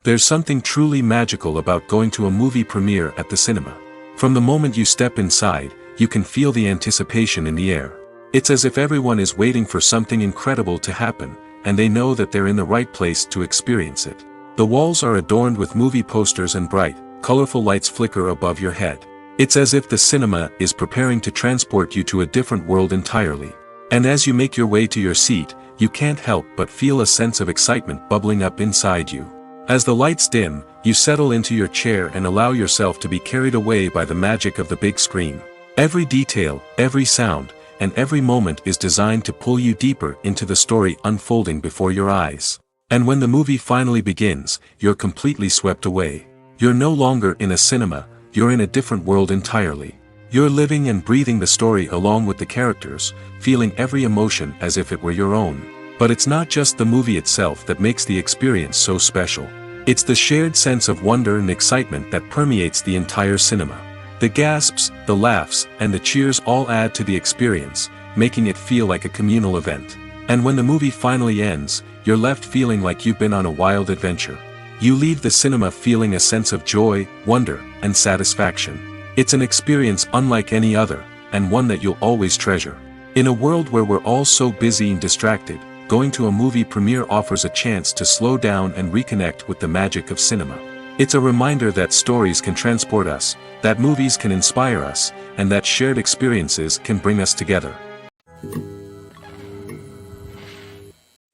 There's something truly magical about going to a movie premiere at the cinema. From the moment you step inside, you can feel the anticipation in the air. It's as if everyone is waiting for something incredible to happen, and they know that they're in the right place to experience it. The walls are adorned with movie posters and bright, colorful lights flicker above your head. It's as if the cinema is preparing to transport you to a different world entirely. And as you make your way to your seat, you can't help but feel a sense of excitement bubbling up inside you. As the lights dim, you settle into your chair and allow yourself to be carried away by the magic of the big screen. Every detail, every sound, and every moment is designed to pull you deeper into the story unfolding before your eyes. And when the movie finally begins, you're completely swept away. You're no longer in a cinema, you're in a different world entirely. You're living and breathing the story along with the characters, feeling every emotion as if it were your own. But it's not just the movie itself that makes the experience so special. It's the shared sense of wonder and excitement that permeates the entire cinema. The gasps, the laughs, and the cheers all add to the experience, making it feel like a communal event. And when the movie finally ends, you're left feeling like you've been on a wild adventure. You leave the cinema feeling a sense of joy, wonder, and satisfaction. It's an experience unlike any other, and one that you'll always treasure. In a world where we're all so busy and distracted, going to a movie premiere offers a chance to slow down and reconnect with the magic of cinema. It's a reminder that stories can transport us, that movies can inspire us, and that shared experiences can bring us together.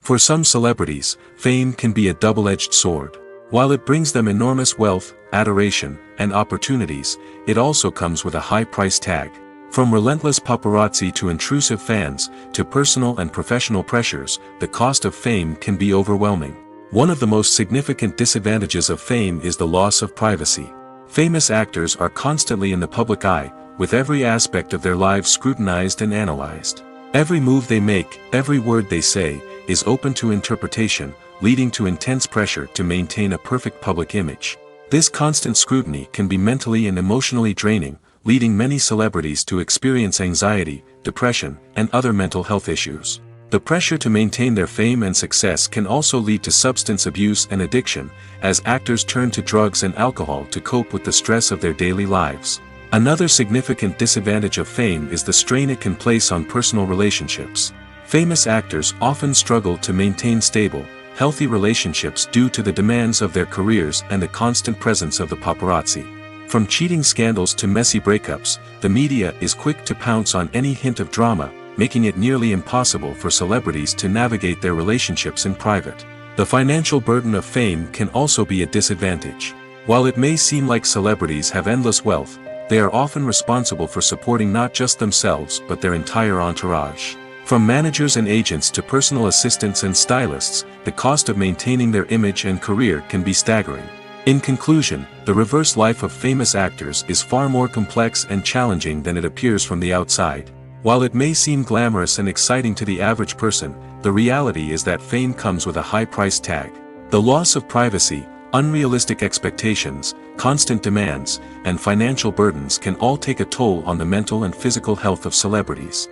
For some celebrities, fame can be a double-edged sword. While it brings them enormous wealth, adoration, and opportunities, it also comes with a high price tag. From relentless paparazzi to intrusive fans, to personal and professional pressures, the cost of fame can be overwhelming. One of the most significant disadvantages of fame is the loss of privacy. Famous actors are constantly in the public eye, with every aspect of their lives scrutinized and analyzed. Every move they make, every word they say, is open to interpretation, leading to intense pressure to maintain a perfect public image. This constant scrutiny can be mentally and emotionally draining, leading many celebrities to experience anxiety, depression, and other mental health issues. The pressure to maintain their fame and success can also lead to substance abuse and addiction, as actors turn to drugs and alcohol to cope with the stress of their daily lives. Another significant disadvantage of fame is the strain it can place on personal relationships. Famous actors often struggle to maintain stable, healthy relationships due to the demands of their careers and the constant presence of the paparazzi. From cheating scandals to messy breakups, the media is quick to pounce on any hint of drama, making it nearly impossible for celebrities to navigate their relationships in private. The financial burden of fame can also be a disadvantage. While it may seem like celebrities have endless wealth, they are often responsible for supporting not just themselves but their entire entourage. From managers and agents to personal assistants and stylists, the cost of maintaining their image and career can be staggering. In conclusion, the reverse life of famous actors is far more complex and challenging than it appears from the outside. While it may seem glamorous and exciting to the average person, the reality is that fame comes with a high price tag. The loss of privacy, unrealistic expectations, constant demands, and financial burdens can all take a toll on the mental and physical health of celebrities.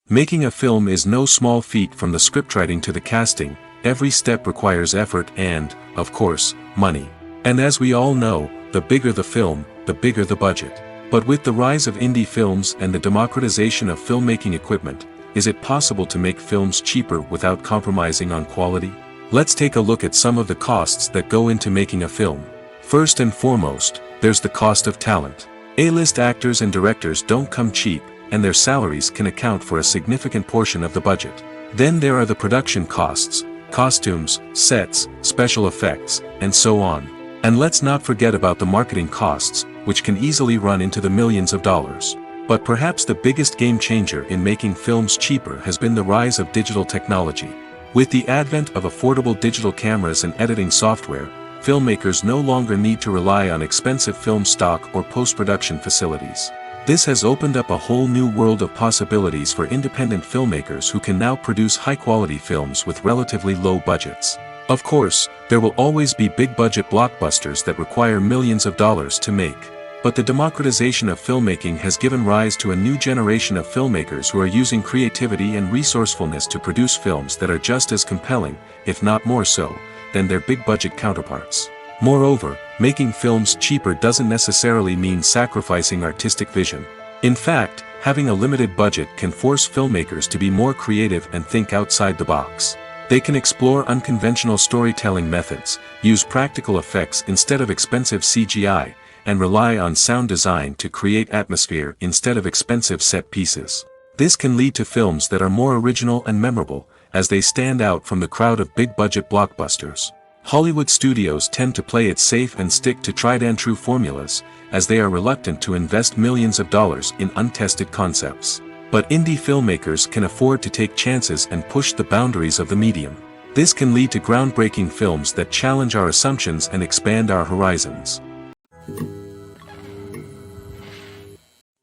Making a film is no small feat. From the scriptwriting to the casting, every step requires effort and, of course, money. And as we all know, the bigger the film, the bigger the budget. But with the rise of indie films and the democratization of filmmaking equipment, is it possible to make films cheaper without compromising on quality? Let's take a look at some of the costs that go into making a film. First and foremost, there's the cost of talent. A-list actors and directors don't come cheap, and their salaries can account for a significant portion of the budget. Then there are the production costs, costumes, sets, special effects, and so on. And let's not forget about the marketing costs, which can easily run into the millions of dollars. But perhaps the biggest game changer in making films cheaper has been the rise of digital technology. With the advent of affordable digital cameras and editing software, filmmakers no longer need to rely on expensive film stock or post-production facilities. This has opened up a whole new world of possibilities for independent filmmakers who can now produce high-quality films with relatively low budgets. Of course, there will always be big-budget blockbusters that require millions of dollars to make. But the democratization of filmmaking has given rise to a new generation of filmmakers who are using creativity and resourcefulness to produce films that are just as compelling, if not more so, than their big-budget counterparts. Moreover, Making films cheaper doesn't necessarily mean sacrificing artistic vision. In fact, having a limited budget can force filmmakers to be more creative and think outside the box. They can explore unconventional storytelling methods, use practical effects instead of expensive CGI, and rely on sound design to create atmosphere instead of expensive set pieces. This can lead to films that are more original and memorable, as they stand out from the crowd of big-budget blockbusters. Hollywood studios tend to play it safe and stick to tried-and-true formulas, as they are reluctant to invest millions of dollars in untested concepts. But indie filmmakers can afford to take chances and push the boundaries of the medium. This can lead to groundbreaking films that challenge our assumptions and expand our horizons.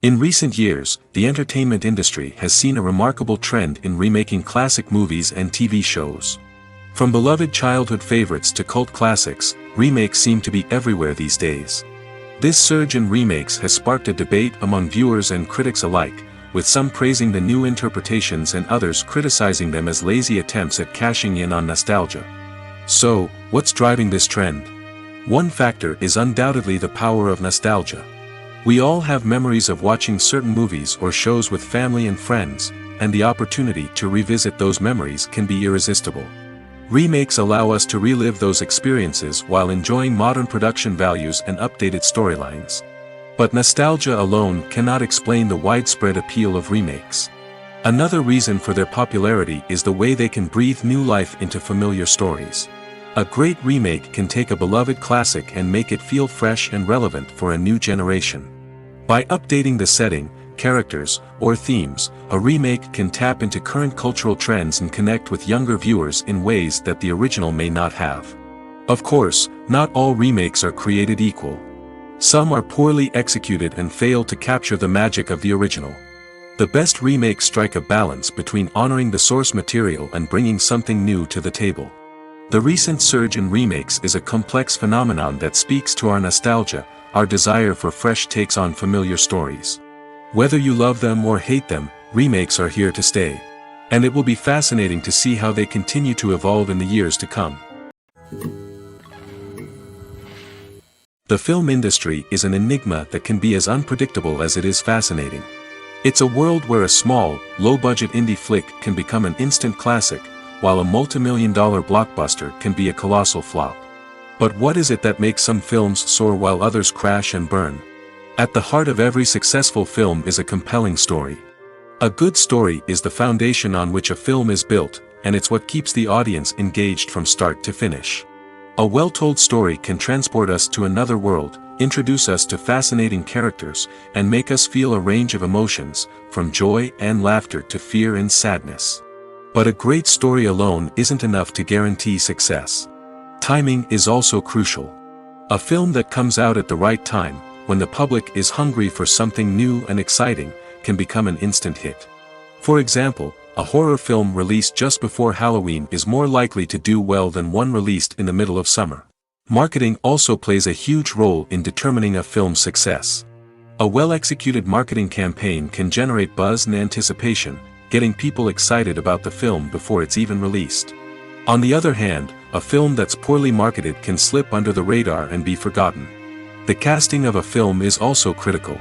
In recent years, the entertainment industry has seen a remarkable trend in remaking classic movies and TV shows. From beloved childhood favorites to cult classics, remakes seem to be everywhere these days. This surge in remakes has sparked a debate among viewers and critics alike, with some praising the new interpretations and others criticizing them as lazy attempts at cashing in on nostalgia. So, what's driving this trend? One factor is undoubtedly the power of nostalgia. We all have memories of watching certain movies or shows with family and friends, and the opportunity to revisit those memories can be irresistible. Remakes allow us to relive those experiences while enjoying modern production values and updated storylines. But nostalgia alone cannot explain the widespread appeal of remakes. Another reason for their popularity is the way they can breathe new life into familiar stories. A great remake can take a beloved classic and make it feel fresh and relevant for a new generation. By updating the setting, characters, or themes, a remake can tap into current cultural trends and connect with younger viewers in ways that the original may not have. Of course, not all remakes are created equal. Some are poorly executed and fail to capture the magic of the original. The best remakes strike a balance between honoring the source material and bringing something new to the table. The recent surge in remakes is a complex phenomenon that speaks to our nostalgia, our desire for fresh takes on familiar stories. Whether you love them or hate them, remakes are here to stay. And it will be fascinating to see how they continue to evolve in the years to come. The film industry is an enigma that can be as unpredictable as it is fascinating. It's a world where a small, low-budget indie flick can become an instant classic, while a multi-million-dollar blockbuster can be a colossal flop. But what is it that makes some films soar while others crash and burn? At the heart of every successful film is a compelling story. A good story is the foundation on which a film is built, and it's what keeps the audience engaged from start to finish. A well-told story can transport us to another world, introduce us to fascinating characters, and make us feel a range of emotions, from joy and laughter to fear and sadness. But a great story alone isn't enough to guarantee success. Timing is also crucial. A film that comes out at the right time, when the public is hungry for something new and exciting, can become an instant hit. For example, a horror film released just before Halloween is more likely to do well than one released in the middle of summer. Marketing also plays a huge role in determining a film's success. A well-executed marketing campaign can generate buzz and anticipation, getting people excited about the film before it's even released. On the other hand, a film that's poorly marketed can slip under the radar and be forgotten. The casting of a film is also critical.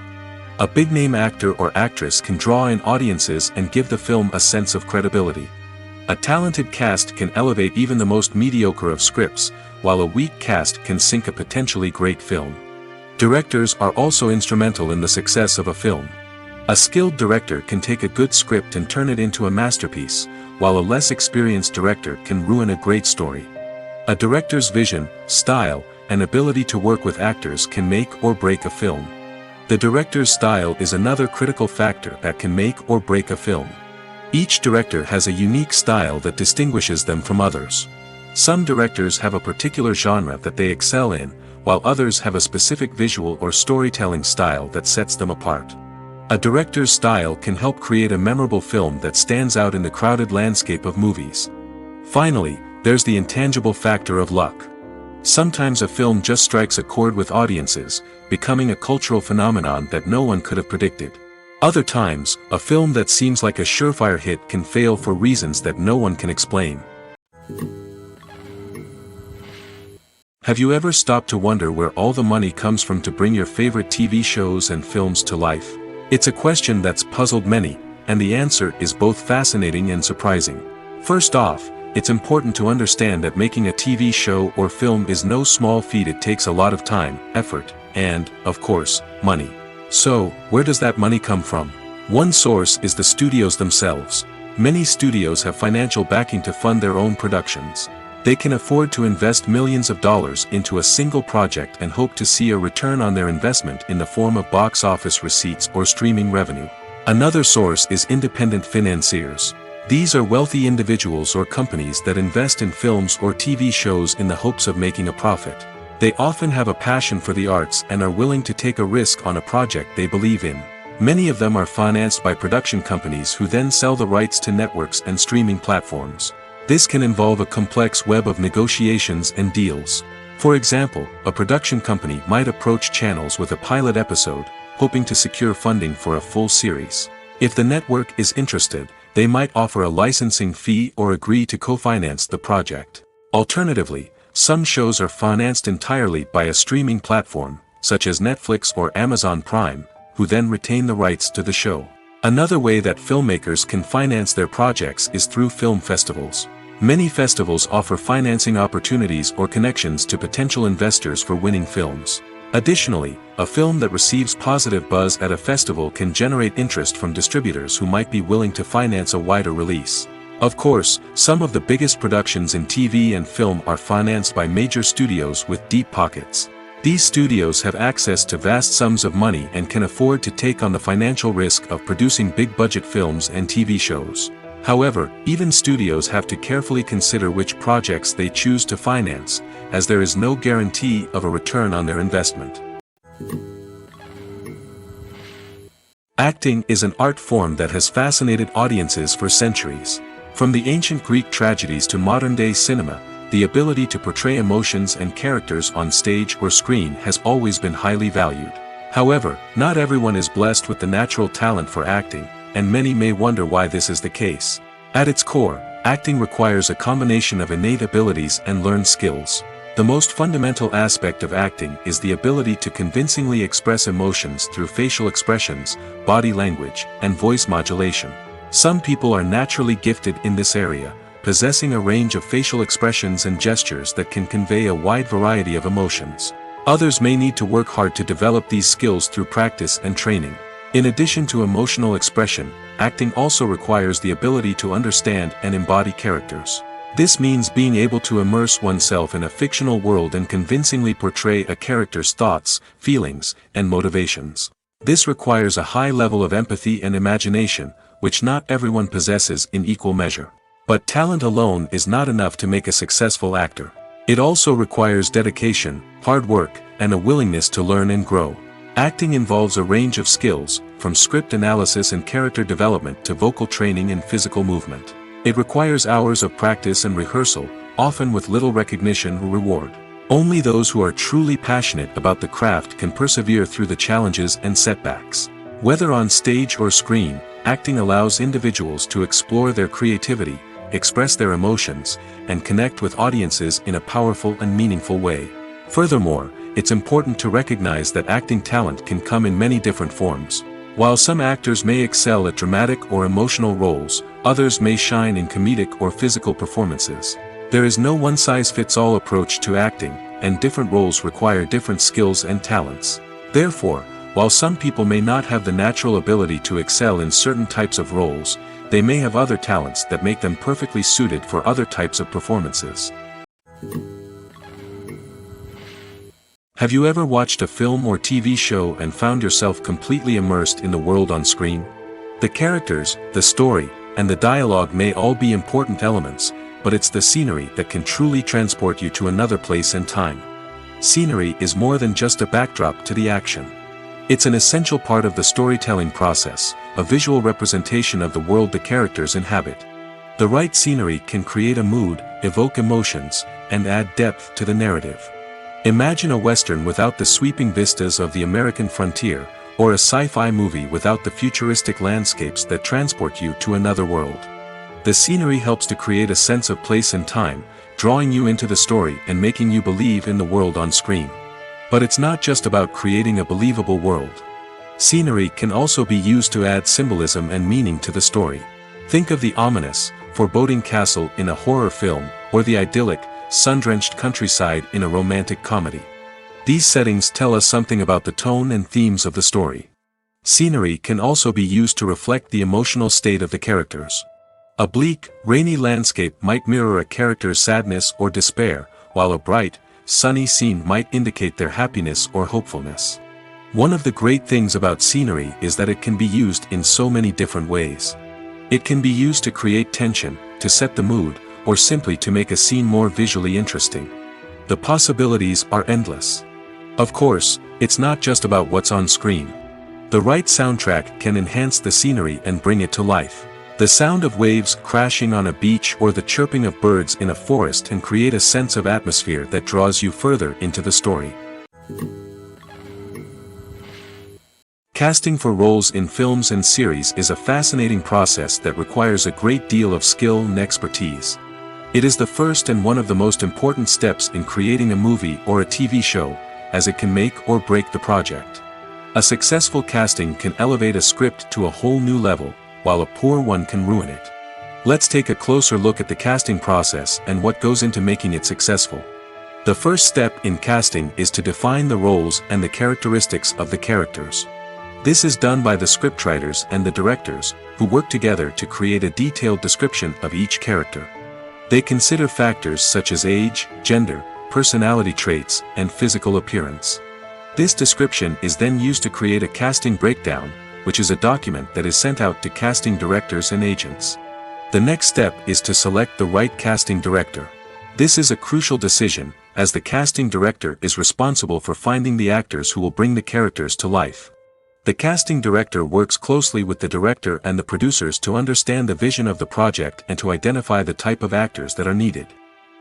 A big-name actor or actress can draw in audiences and give the film a sense of credibility. A talented cast can elevate even the most mediocre of scripts, while a weak cast can sink a potentially great film. Directors are also instrumental in the success of a film. A skilled director can take a good script and turn it into a masterpiece, while a less experienced director can ruin a great story. A director's vision, style, and ability to work with actors can make or break a film. The director's style is another critical factor that can make or break a film. Each director has a unique style that distinguishes them from others. Some directors have a particular genre that they excel in, while others have a specific visual or storytelling style that sets them apart. A director's style can help create a memorable film that stands out in the crowded landscape of movies. Finally, there's the intangible factor of luck. Sometimes a film just strikes a chord with audiences, becoming a cultural phenomenon that no one could have predicted. Other times, a film that seems like a surefire hit can fail for reasons that no one can explain. Have you ever stopped to wonder where all the money comes from to bring your favorite TV shows and films to life? It's a question that's puzzled many, and the answer is both fascinating and surprising. First off, it's important to understand that making a TV show or film is no small feat. It takes a lot of time, effort, and, of course, money. So, where does that money come from? One source is the studios themselves. Many studios have financial backing to fund their own productions. They can afford to invest millions of dollars into a single project and hope to see a return on their investment in the form of box office receipts or streaming revenue. Another source is independent financiers. These are wealthy individuals or companies that invest in films or TV shows in the hopes of making a profit. They often have a passion for the arts and are willing to take a risk on a project they believe in. Many of them are financed by production companies who then sell the rights to networks and streaming platforms. This can involve a complex web of negotiations and deals. For example, a production company might approach channels with a pilot episode, hoping to secure funding for a full series. If the network is interested, they might offer a licensing fee or agree to co-finance the project. Alternatively, some shows are financed entirely by a streaming platform, such as Netflix or Amazon Prime, who then retain the rights to the show. Another way that filmmakers can finance their projects is through film festivals. Many festivals offer financing opportunities or connections to potential investors for winning films. Additionally, a film that receives positive buzz at a festival can generate interest from distributors who might be willing to finance a wider release. Of course, some of the biggest productions in TV and film are financed by major studios with deep pockets. These studios have access to vast sums of money and can afford to take on the financial risk of producing big-budget films and TV shows. However, even studios have to carefully consider which projects they choose to finance, as there is no guarantee of a return on their investment. Acting is an art form that has fascinated audiences for centuries. From the ancient Greek tragedies to modern-day cinema, the ability to portray emotions and characters on stage or screen has always been highly valued. However, not everyone is blessed with the natural talent for acting, and many may wonder why this is the case. At its core, acting requires a combination of innate abilities and learned skills. The most fundamental aspect of acting is the ability to convincingly express emotions through facial expressions, body language, and voice modulation. Some people are naturally gifted in this area, possessing a range of facial expressions and gestures that can convey a wide variety of emotions. Others may need to work hard to develop these skills through practice and training. In addition to emotional expression, acting also requires the ability to understand and embody characters. This means being able to immerse oneself in a fictional world and convincingly portray a character's thoughts, feelings, and motivations. This requires a high level of empathy and imagination, which not everyone possesses in equal measure. But talent alone is not enough to make a successful actor. It also requires dedication, hard work, and a willingness to learn and grow. Acting involves a range of skills, from script analysis and character development to vocal training and physical movement. It requires hours of practice and rehearsal, often with little recognition or reward. Only those who are truly passionate about the craft can persevere through the challenges and setbacks. Whether on stage or screen, acting allows individuals to explore their creativity, express their emotions, and connect with audiences in a powerful and meaningful way. Furthermore, it's important to recognize that acting talent can come in many different forms. While some actors may excel at dramatic or emotional roles, others may shine in comedic or physical performances. There is no one-size-fits-all approach to acting, and different roles require different skills and talents. Therefore, while some people may not have the natural ability to excel in certain types of roles, they may have other talents that make them perfectly suited for other types of performances. Have you ever watched a film or TV show and found yourself completely immersed in the world on screen? The characters, the story, and the dialogue may all be important elements, but it's the scenery that can truly transport you to another place and time. Scenery is more than just a backdrop to the action. It's an essential part of the storytelling process, a visual representation of the world the characters inhabit. The right scenery can create a mood, evoke emotions, and add depth to the narrative. Imagine a Western without the sweeping vistas of the American frontier, or a sci-fi movie without the futuristic landscapes that transport you to another world. The scenery helps to create a sense of place and time, drawing you into the story and making you believe in the world on screen. But it's not just about creating a believable world. Scenery can also be used to add symbolism and meaning to the story. Think of the ominous, foreboding castle in a horror film, or the idyllic, sun-drenched countryside in a romantic comedy. These settings tell us something about the tone and themes of the story. Scenery can also be used to reflect the emotional state of the characters. A bleak, rainy landscape might mirror a character's sadness or despair, while a bright, sunny scene might indicate their happiness or hopefulness. One of the great things about scenery is that it can be used in so many different ways. It can be used to create tension, to set the mood, or simply to make a scene more visually interesting. The possibilities are endless. Of course, it's not just about what's on screen. The right soundtrack can enhance the scenery and bring it to life. The sound of waves crashing on a beach or the chirping of birds in a forest can create a sense of atmosphere that draws you further into the story. Casting for roles in films and series is a fascinating process that requires a great deal of skill and expertise. It is the first and one of the most important steps in creating a movie or a TV show, as it can make or break the project. A successful casting can elevate a script to a whole new level, while a poor one can ruin it. Let's take a closer look at the casting process and what goes into making it successful. The first step in casting is to define the roles and the characteristics of the characters. This is done by the scriptwriters and the directors, who work together to create a detailed description of each character. They consider factors such as age, gender, personality traits, and physical appearance. This description is then used to create a casting breakdown, which is a document that is sent out to casting directors and agents. The next step is to select the right casting director. This is a crucial decision, as the casting director is responsible for finding the actors who will bring the characters to life. The casting director works closely with the director and the producers to understand the vision of the project and to identify the type of actors that are needed.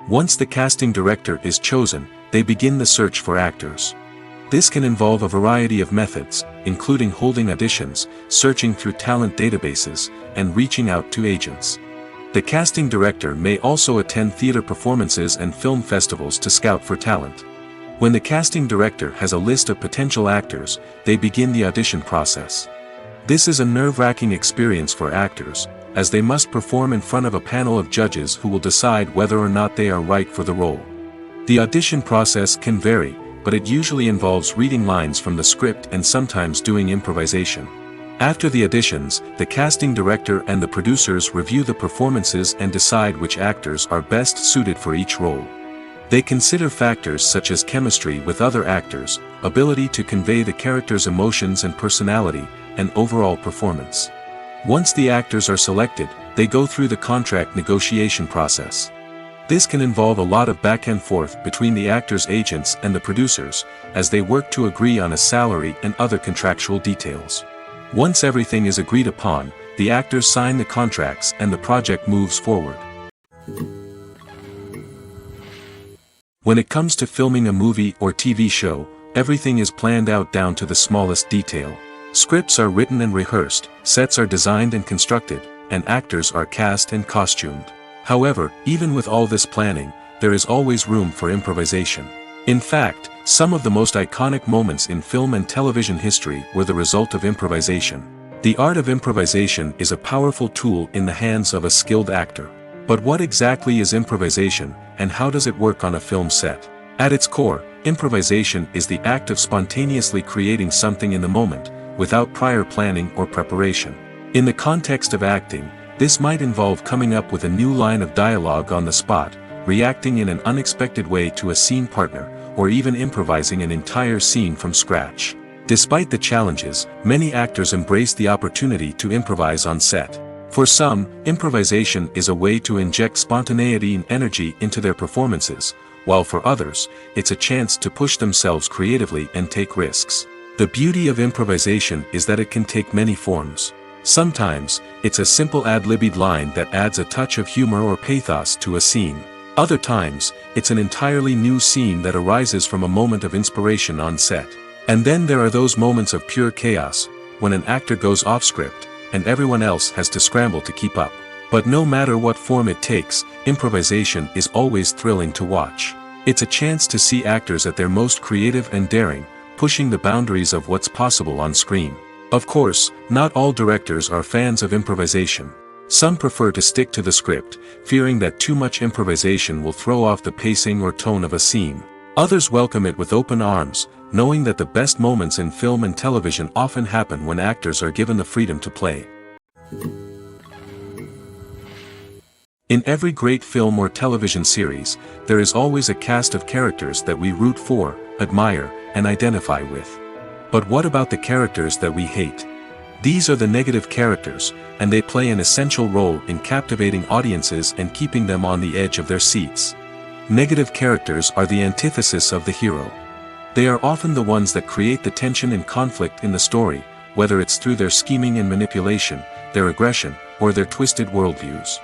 Once the casting director is chosen, they begin the search for actors. This can involve a variety of methods, including holding auditions, searching through talent databases, and reaching out to agents. The casting director may also attend theater performances and film festivals to scout for talent. When the casting director has a list of potential actors, they begin the audition process. This is a nerve-wracking experience for actors, as they must perform in front of a panel of judges who will decide whether or not they are right for the role. The audition process can vary, but it usually involves reading lines from the script and sometimes doing improvisation. After the auditions, the casting director and the producers review the performances and decide which actors are best suited for each role. They consider factors such as chemistry with other actors, ability to convey the character's emotions and personality, and overall performance. Once the actors are selected, they go through the contract negotiation process. This can involve a lot of back and forth between the actors' agents and the producers, as they work to agree on a salary and other contractual details. Once everything is agreed upon, the actors sign the contracts and the project moves forward. When it comes to filming a movie or TV show, everything is planned out down to the smallest detail. Scripts are written and rehearsed, sets are designed and constructed, and actors are cast and costumed. However, even with all this planning, there is always room for improvisation. In fact, some of the most iconic moments in film and television history were the result of improvisation. The art of improvisation is a powerful tool in the hands of a skilled actor. But what exactly is improvisation, and how does it work on a film set? At its core, improvisation is the act of spontaneously creating something in the moment, without prior planning or preparation. In the context of acting, this might involve coming up with a new line of dialogue on the spot, reacting in an unexpected way to a scene partner, or even improvising an entire scene from scratch. Despite the challenges, many actors embrace the opportunity to improvise on set. For some, improvisation is a way to inject spontaneity and energy into their performances, while for others, it's a chance to push themselves creatively and take risks. The beauty of improvisation is that it can take many forms. Sometimes, it's a simple ad-libbed line that adds a touch of humor or pathos to a scene. Other times, it's an entirely new scene that arises from a moment of inspiration on set. And then there are those moments of pure chaos, when an actor goes off script, and everyone else has to scramble to keep up. But no matter what form it takes, improvisation is always thrilling to watch. It's a chance to see actors at their most creative and daring, pushing the boundaries of what's possible on screen. Of course, not all directors are fans of improvisation. Some prefer to stick to the script, fearing that too much improvisation will throw off the pacing or tone of a scene. Others welcome it with open arms, knowing that the best moments in film and television often happen when actors are given the freedom to play. In every great film or television series, there is always a cast of characters that we root for, admire, and identify with. But what about the characters that we hate? These are the negative characters, and they play an essential role in captivating audiences and keeping them on the edge of their seats. Negative characters are the antithesis of the hero. They are often the ones that create the tension and conflict in the story, whether it's through their scheming and manipulation, their aggression, or their twisted worldviews.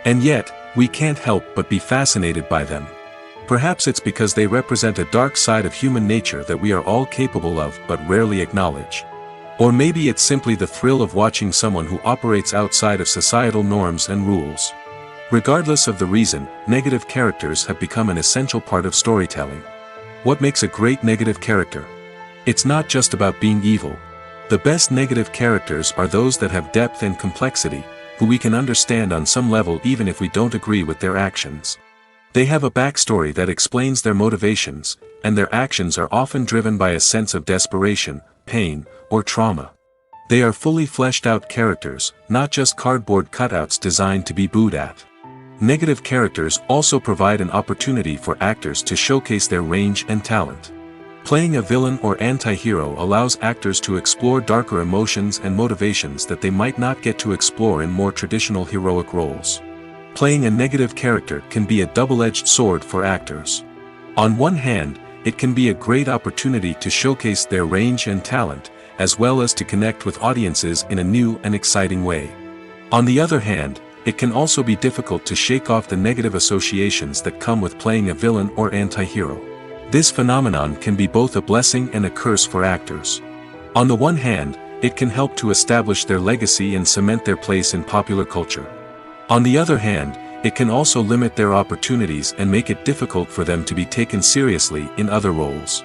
And yet, we can't help but be fascinated by them. Perhaps it's because they represent a dark side of human nature that we are all capable of but rarely acknowledge. Or maybe it's simply the thrill of watching someone who operates outside of societal norms and rules. Regardless of the reason, negative characters have become an essential part of storytelling. What makes a great negative character? It's not just about being evil. The best negative characters are those that have depth and complexity, who we can understand on some level even if we don't agree with their actions. They have a backstory that explains their motivations, and their actions are often driven by a sense of desperation, pain, or trauma. They are fully fleshed out characters, not just cardboard cutouts designed to be booed at. Negative characters also provide an opportunity for actors to showcase their range and talent. Playing a villain or anti-hero allows actors to explore darker emotions and motivations that they might not get to explore in more traditional heroic roles. Playing a negative character can be a double-edged sword for actors. On one hand, it can be a great opportunity to showcase their range and talent, as well as to connect with audiences in a new and exciting way. On the other hand, it can also be difficult to shake off the negative associations that come with playing a villain or anti-hero. This phenomenon can be both a blessing and a curse for actors. On the one hand, it can help to establish their legacy and cement their place in popular culture. On the other hand, it can also limit their opportunities and make it difficult for them to be taken seriously in other roles.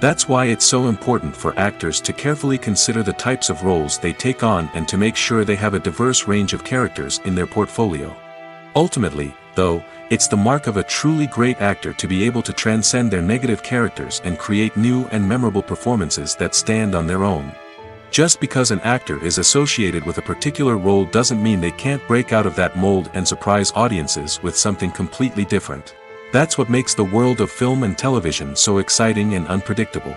That's why it's so important for actors to carefully consider the types of roles they take on and to make sure they have a diverse range of characters in their portfolio. Ultimately, though, it's the mark of a truly great actor to be able to transcend their negative characters and create new and memorable performances that stand on their own. Just because an actor is associated with a particular role doesn't mean they can't break out of that mold and surprise audiences with something completely different. That's what makes the world of film and television so exciting and unpredictable.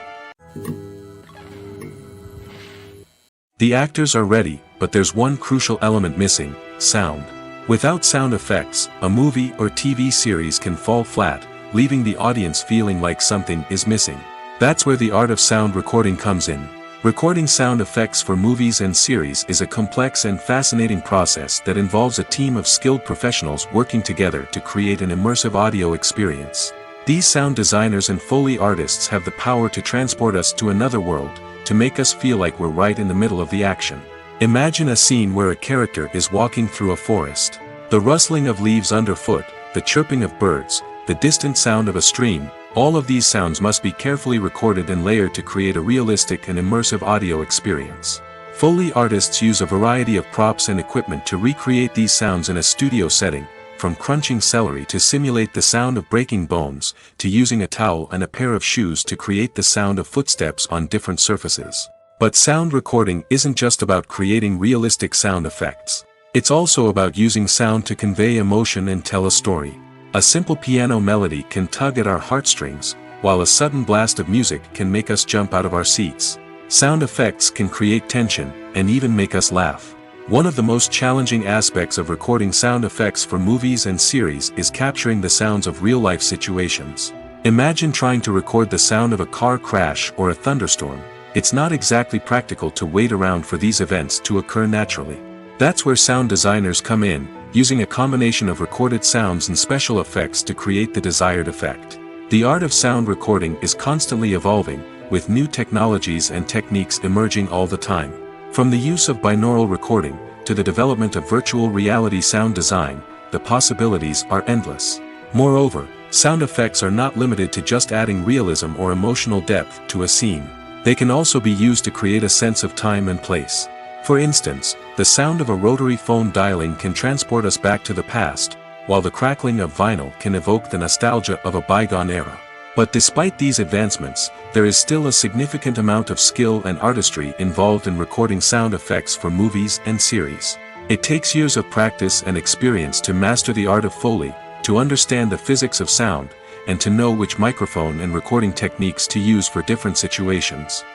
The actors are ready, but there's one crucial element missing: sound. Without sound effects, a movie or TV series can fall flat, leaving the audience feeling like something is missing. That's where the art of sound recording comes in. Recording sound effects for movies and series is a complex and fascinating process that involves a team of skilled professionals working together to create an immersive audio experience. These sound designers and Foley artists have the power to transport us to another world, to make us feel like we're right in the middle of the action. Imagine a scene where a character is walking through a forest. The rustling of leaves underfoot, the chirping of birds, the distant sound of a stream, all of these sounds must be carefully recorded and layered to create a realistic and immersive audio experience. Foley artists use a variety of props and equipment to recreate these sounds in a studio setting, from crunching celery to simulate the sound of breaking bones, to using a towel and a pair of shoes to create the sound of footsteps on different surfaces. But sound recording isn't just about creating realistic sound effects. It's also about using sound to convey emotion and tell a story. A simple piano melody can tug at our heartstrings, while a sudden blast of music can make us jump out of our seats. Sound effects can create tension, and even make us laugh. One of the most challenging aspects of recording sound effects for movies and series is capturing the sounds of real-life situations. Imagine trying to record the sound of a car crash or a thunderstorm. It's not exactly practical to wait around for these events to occur naturally. That's where sound designers come in, using a combination of recorded sounds and special effects to create the desired effect. The art of sound recording is constantly evolving, with new technologies and techniques emerging all the time. From the use of binaural recording, to the development of virtual reality sound design, the possibilities are endless. Moreover, sound effects are not limited to just adding realism or emotional depth to a scene. They can also be used to create a sense of time and place. For instance, the sound of a rotary phone dialing can transport us back to the past, while the crackling of vinyl can evoke the nostalgia of a bygone era. But despite these advancements, there is still a significant amount of skill and artistry involved in recording sound effects for movies and series. It takes years of practice and experience to master the art of Foley, to understand the physics of sound, and to know which microphone and recording techniques to use for different situations.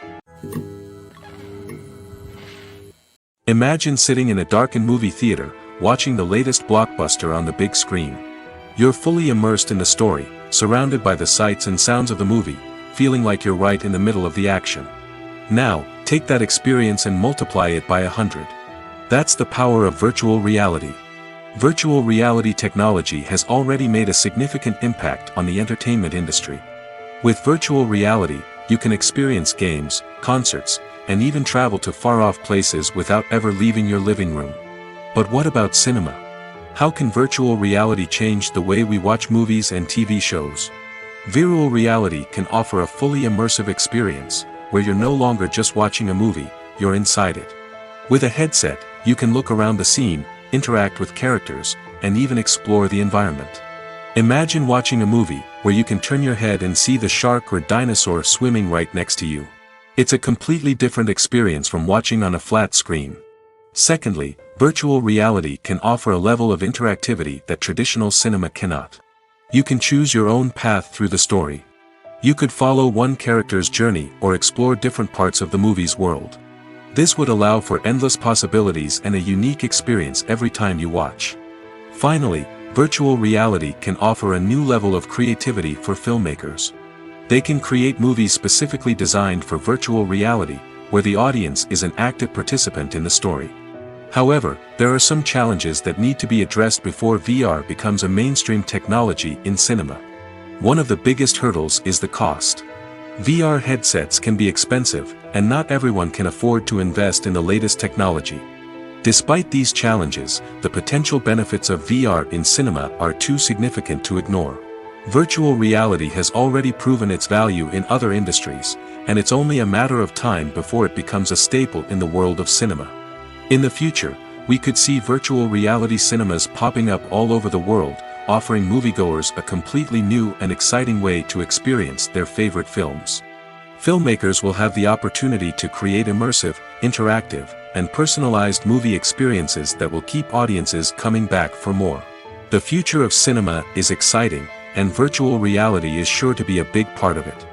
Imagine sitting in a darkened movie theater, watching the latest blockbuster on the big screen. You're fully immersed in the story, surrounded by the sights and sounds of the movie, feeling like you're right in the middle of the action. Now, take that experience and multiply it by 100. That's the power of virtual reality. Virtual reality technology has already made a significant impact on the entertainment industry. With virtual reality, you can experience games, concerts, and even travel to far-off places without ever leaving your living room. But what about cinema? How can virtual reality change the way we watch movies and TV shows? Virtual reality can offer a fully immersive experience, where you're no longer just watching a movie, you're inside it. With a headset, you can look around the scene, interact with characters, and even explore the environment. Imagine watching a movie where you can turn your head and see the shark or dinosaur swimming right next to you. It's a completely different experience from watching on a flat screen. Secondly, virtual reality can offer a level of interactivity that traditional cinema cannot. You can choose your own path through the story. You could follow one character's journey or explore different parts of the movie's world. This would allow for endless possibilities and a unique experience every time you watch. Finally, virtual reality can offer a new level of creativity for filmmakers. They can create movies specifically designed for virtual reality, where the audience is an active participant in the story. However, there are some challenges that need to be addressed before VR becomes a mainstream technology in cinema. One of the biggest hurdles is the cost. VR headsets can be expensive, and not everyone can afford to invest in the latest technology. Despite these challenges, the potential benefits of VR in cinema are too significant to ignore. Virtual reality has already proven its value in other industries, and it's only a matter of time before it becomes a staple in the world of cinema. In the future, we could see virtual reality cinemas popping up all over the world, offering moviegoers a completely new and exciting way to experience their favorite films. Filmmakers will have the opportunity to create immersive, interactive, and personalized movie experiences that will keep audiences coming back for more. The future of cinema is exciting, and virtual reality is sure to be a big part of it.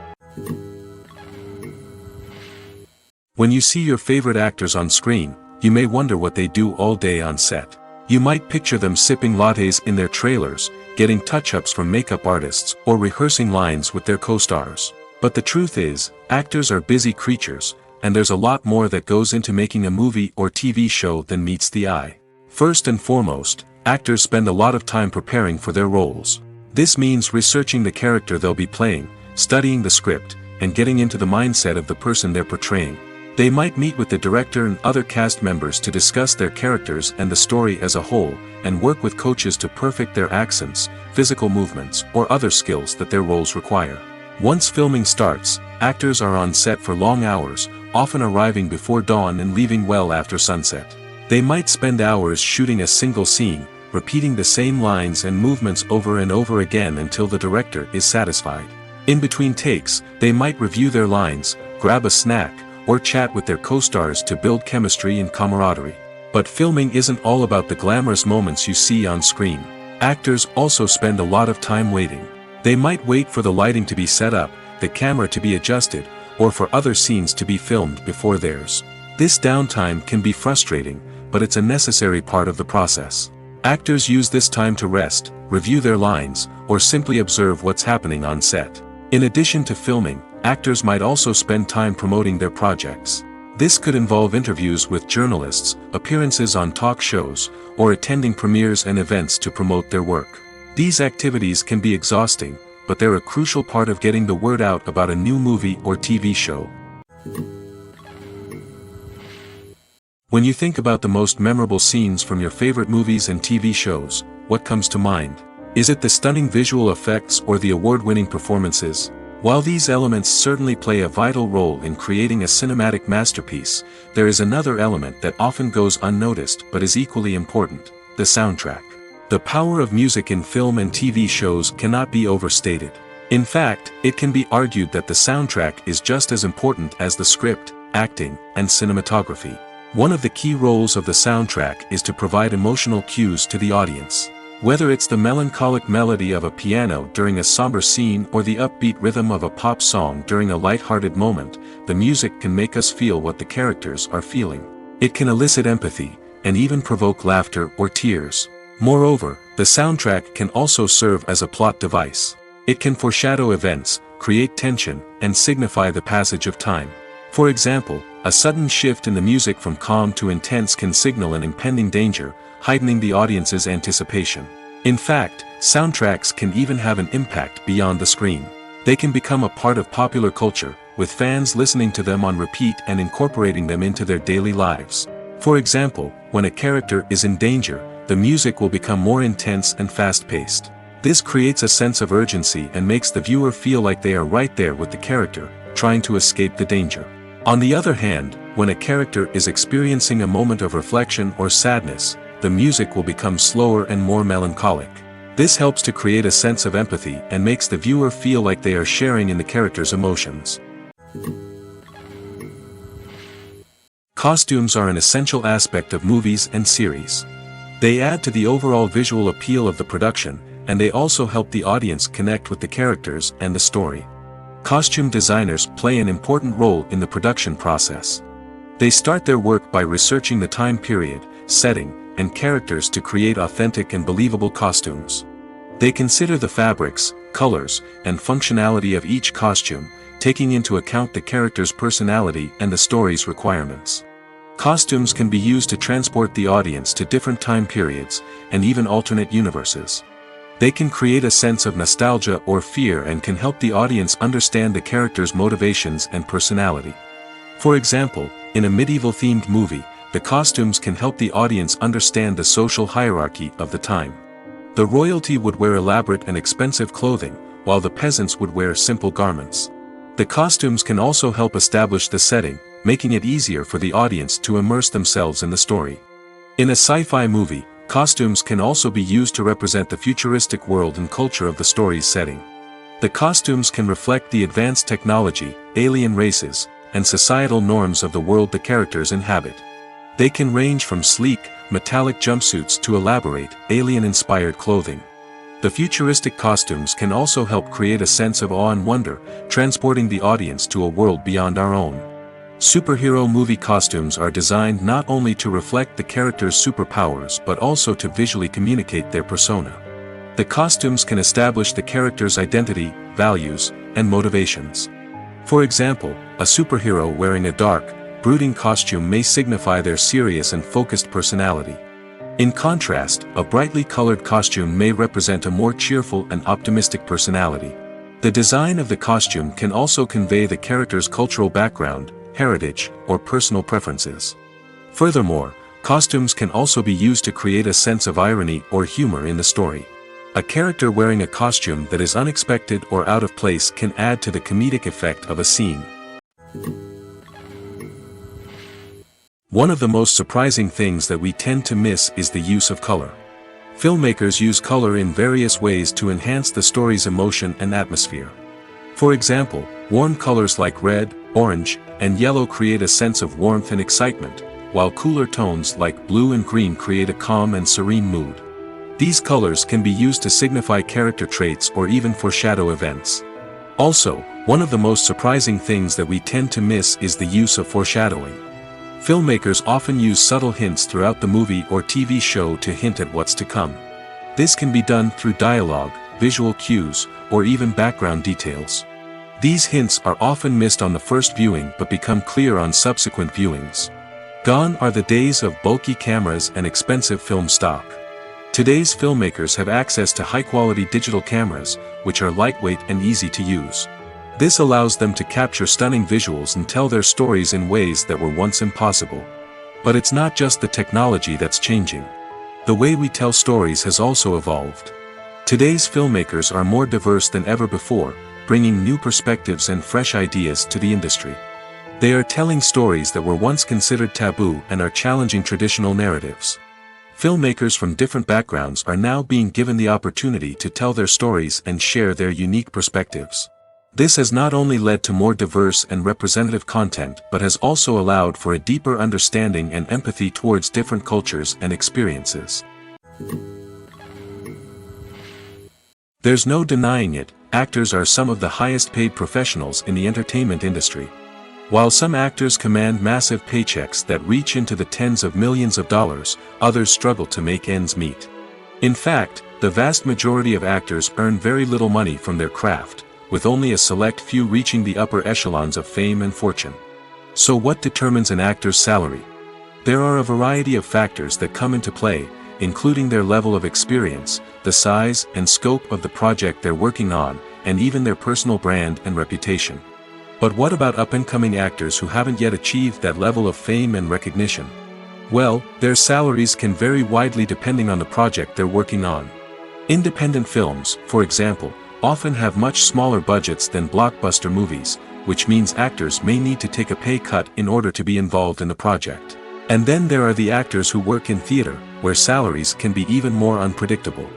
When you see your favorite actors on screen, you may wonder what they do all day on set. You might picture them sipping lattes in their trailers, getting touch-ups from makeup artists, or rehearsing lines with their co-stars. But the truth is, actors are busy creatures, and there's a lot more that goes into making a movie or TV show than meets the eye. First and foremost, actors spend a lot of time preparing for their roles. This means researching the character they'll be playing, studying the script, and getting into the mindset of the person they're portraying. They might meet with the director and other cast members to discuss their characters and the story as a whole, and work with coaches to perfect their accents, physical movements, or other skills that their roles require. Once filming starts, actors are on set for long hours, often arriving before dawn and leaving well after sunset. They might spend hours shooting a single scene, repeating the same lines and movements over and over again until the director is satisfied. In between takes, they might review their lines, grab a snack, or chat with their co-stars to build chemistry and camaraderie. But filming isn't all about the glamorous moments you see on screen. Actors also spend a lot of time waiting. They might wait for the lighting to be set up, the camera to be adjusted, or for other scenes to be filmed before theirs. This downtime can be frustrating, but it's a necessary part of the process. Actors use this time to rest, review their lines, or simply observe what's happening on set. In addition to filming, actors might also spend time promoting their projects. This could involve interviews with journalists, appearances on talk shows, or attending premieres and events to promote their work. These activities can be exhausting, but they're a crucial part of getting the word out about a new movie or TV show. When you think about the most memorable scenes from your favorite movies and TV shows, what comes to mind? Is it the stunning visual effects or the award-winning performances? While these elements certainly play a vital role in creating a cinematic masterpiece, there is another element that often goes unnoticed but is equally important: the soundtrack. The power of music in film and TV shows cannot be overstated. In fact, it can be argued that the soundtrack is just as important as the script, acting, and cinematography. One of the key roles of the soundtrack is to provide emotional cues to the audience. Whether it's the melancholic melody of a piano during a somber scene or the upbeat rhythm of a pop song during a light-hearted moment, the music can make us feel what the characters are feeling. It can elicit empathy, and even provoke laughter or tears. Moreover, the soundtrack can also serve as a plot device. It can foreshadow events, create tension, and signify the passage of time. For example, a sudden shift in the music from calm to intense can signal an impending danger, heightening the audience's anticipation. In fact, soundtracks can even have an impact beyond the screen. They can become a part of popular culture, with fans listening to them on repeat and incorporating them into their daily lives. For example, when a character is in danger, the music will become more intense and fast-paced. This creates a sense of urgency and makes the viewer feel like they are right there with the character, trying to escape the danger. On the other hand, when a character is experiencing a moment of reflection or sadness, the music will become slower and more melancholic. This helps to create a sense of empathy and makes the viewer feel like they are sharing in the character's emotions. Costumes are an essential aspect of movies and series. They add to the overall visual appeal of the production, and they also help the audience connect with the characters and the story. Costume designers play an important role in the production process. They start their work by researching the time period, setting, and characters to create authentic and believable costumes. They consider the fabrics, colors, and functionality of each costume, taking into account the character's personality and the story's requirements. Costumes can be used to transport the audience to different time periods, and even alternate universes. They can create a sense of nostalgia or fear and can help the audience understand the character's motivations and personality. For example, in a medieval-themed movie, the costumes can help the audience understand the social hierarchy of the time. The royalty would wear elaborate and expensive clothing, while the peasants would wear simple garments. The costumes can also help establish the setting, making it easier for the audience to immerse themselves in the story. In a sci-fi movie, costumes can also be used to represent the futuristic world and culture of the story's setting. The costumes can reflect the advanced technology, alien races, and societal norms of the world the characters inhabit. They can range from sleek, metallic jumpsuits to elaborate, alien-inspired clothing. The futuristic costumes can also help create a sense of awe and wonder, transporting the audience to a world beyond our own. Superhero movie costumes are designed not only to reflect the character's superpowers but also to visually communicate their persona. The costumes can establish the character's identity, values, and motivations. For example, a superhero wearing a dark, brooding costume may signify their serious and focused personality. In contrast, a brightly colored costume may represent a more cheerful and optimistic personality. The design of the costume can also convey the character's cultural background, heritage, or personal preferences. Furthermore, costumes can also be used to create a sense of irony or humor in the story. A character wearing a costume that is unexpected or out of place can add to the comedic effect of a scene. One of the most surprising things that we tend to miss is the use of color. Filmmakers use color in various ways to enhance the story's emotion and atmosphere. For example, warm colors like red, orange, and yellow create a sense of warmth and excitement, while cooler tones like blue and green create a calm and serene mood. These colors can be used to signify character traits or even foreshadow events. Also, one of the most surprising things that we tend to miss is the use of foreshadowing. Filmmakers often use subtle hints throughout the movie or TV show to hint at what's to come. This can be done through dialogue, visual cues, or even background details. These hints are often missed on the first viewing but become clear on subsequent viewings. Gone are the days of bulky cameras and expensive film stock. Today's filmmakers have access to high-quality digital cameras, which are lightweight and easy to use. This allows them to capture stunning visuals and tell their stories in ways that were once impossible. But it's not just the technology that's changing. The way we tell stories has also evolved. Today's filmmakers are more diverse than ever before, bringing new perspectives and fresh ideas to the industry. They are telling stories that were once considered taboo and are challenging traditional narratives. Filmmakers from different backgrounds are now being given the opportunity to tell their stories and share their unique perspectives. This has not only led to more diverse and representative content but has also allowed for a deeper understanding and empathy towards different cultures and experiences. There's no denying it, actors are some of the highest paid professionals in the entertainment industry. While some actors command massive paychecks that reach into the tens of millions of dollars, others struggle to make ends meet. In fact, the vast majority of actors earn very little money from their craft, with only a select few reaching the upper echelons of fame and fortune. So what determines an actor's salary? There are a variety of factors that come into play, including their level of experience, the size and scope of the project they're working on, and even their personal brand and reputation. But what about up-and-coming actors who haven't yet achieved that level of fame and recognition? Well, their salaries can vary widely depending on the project they're working on. Independent films, for example, often have much smaller budgets than blockbuster movies, which means actors may need to take a pay cut in order to be involved in the project. And then there are the actors who work in theater, where salaries can be even more unpredictable.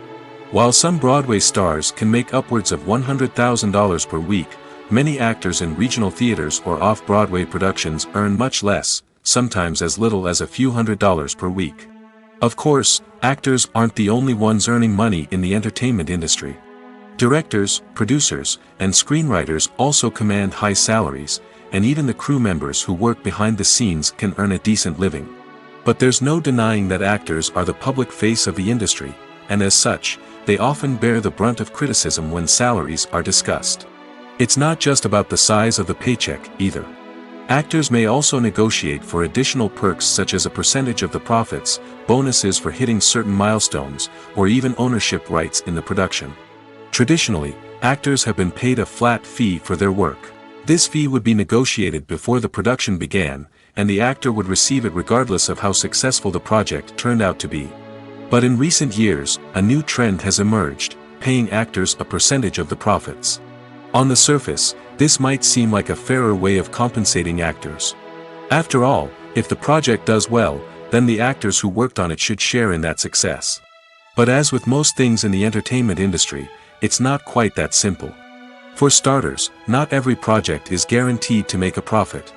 While some Broadway stars can make upwards of $100,000 per week, many actors in regional theaters or off-Broadway productions earn much less, sometimes as little as a few $100s per week. Of course, actors aren't the only ones earning money in the entertainment industry. Directors, producers, and screenwriters also command high salaries, and even the crew members who work behind the scenes can earn a decent living. But there's no denying that actors are the public face of the industry, and as such, they often bear the brunt of criticism when salaries are discussed. It's not just about the size of the paycheck, either. Actors may also negotiate for additional perks such as a percentage of the profits, bonuses for hitting certain milestones, or even ownership rights in the production. Traditionally, actors have been paid a flat fee for their work. This fee would be negotiated before the production began, and the actor would receive it regardless of how successful the project turned out to be. But in recent years, a new trend has emerged, paying actors a percentage of the profits. On the surface, this might seem like a fairer way of compensating actors. After all, if the project does well, then the actors who worked on it should share in that success. But as with most things in the entertainment industry, it's not quite that simple. For starters, not every project is guaranteed to make a profit.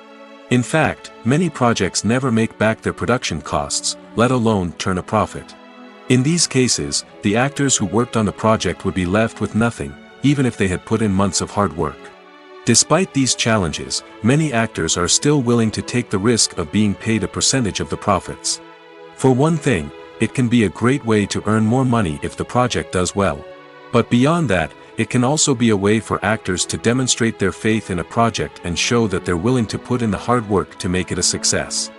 In fact, many projects never make back their production costs, let alone turn a profit. In these cases, the actors who worked on the project would be left with nothing, even if they had put in months of hard work. Despite these challenges, many actors are still willing to take the risk of being paid a percentage of the profits. For one thing, it can be a great way to earn more money if the project does well. But beyond that, it can also be a way for actors to demonstrate their faith in a project and show that they're willing to put in the hard work to make it a success.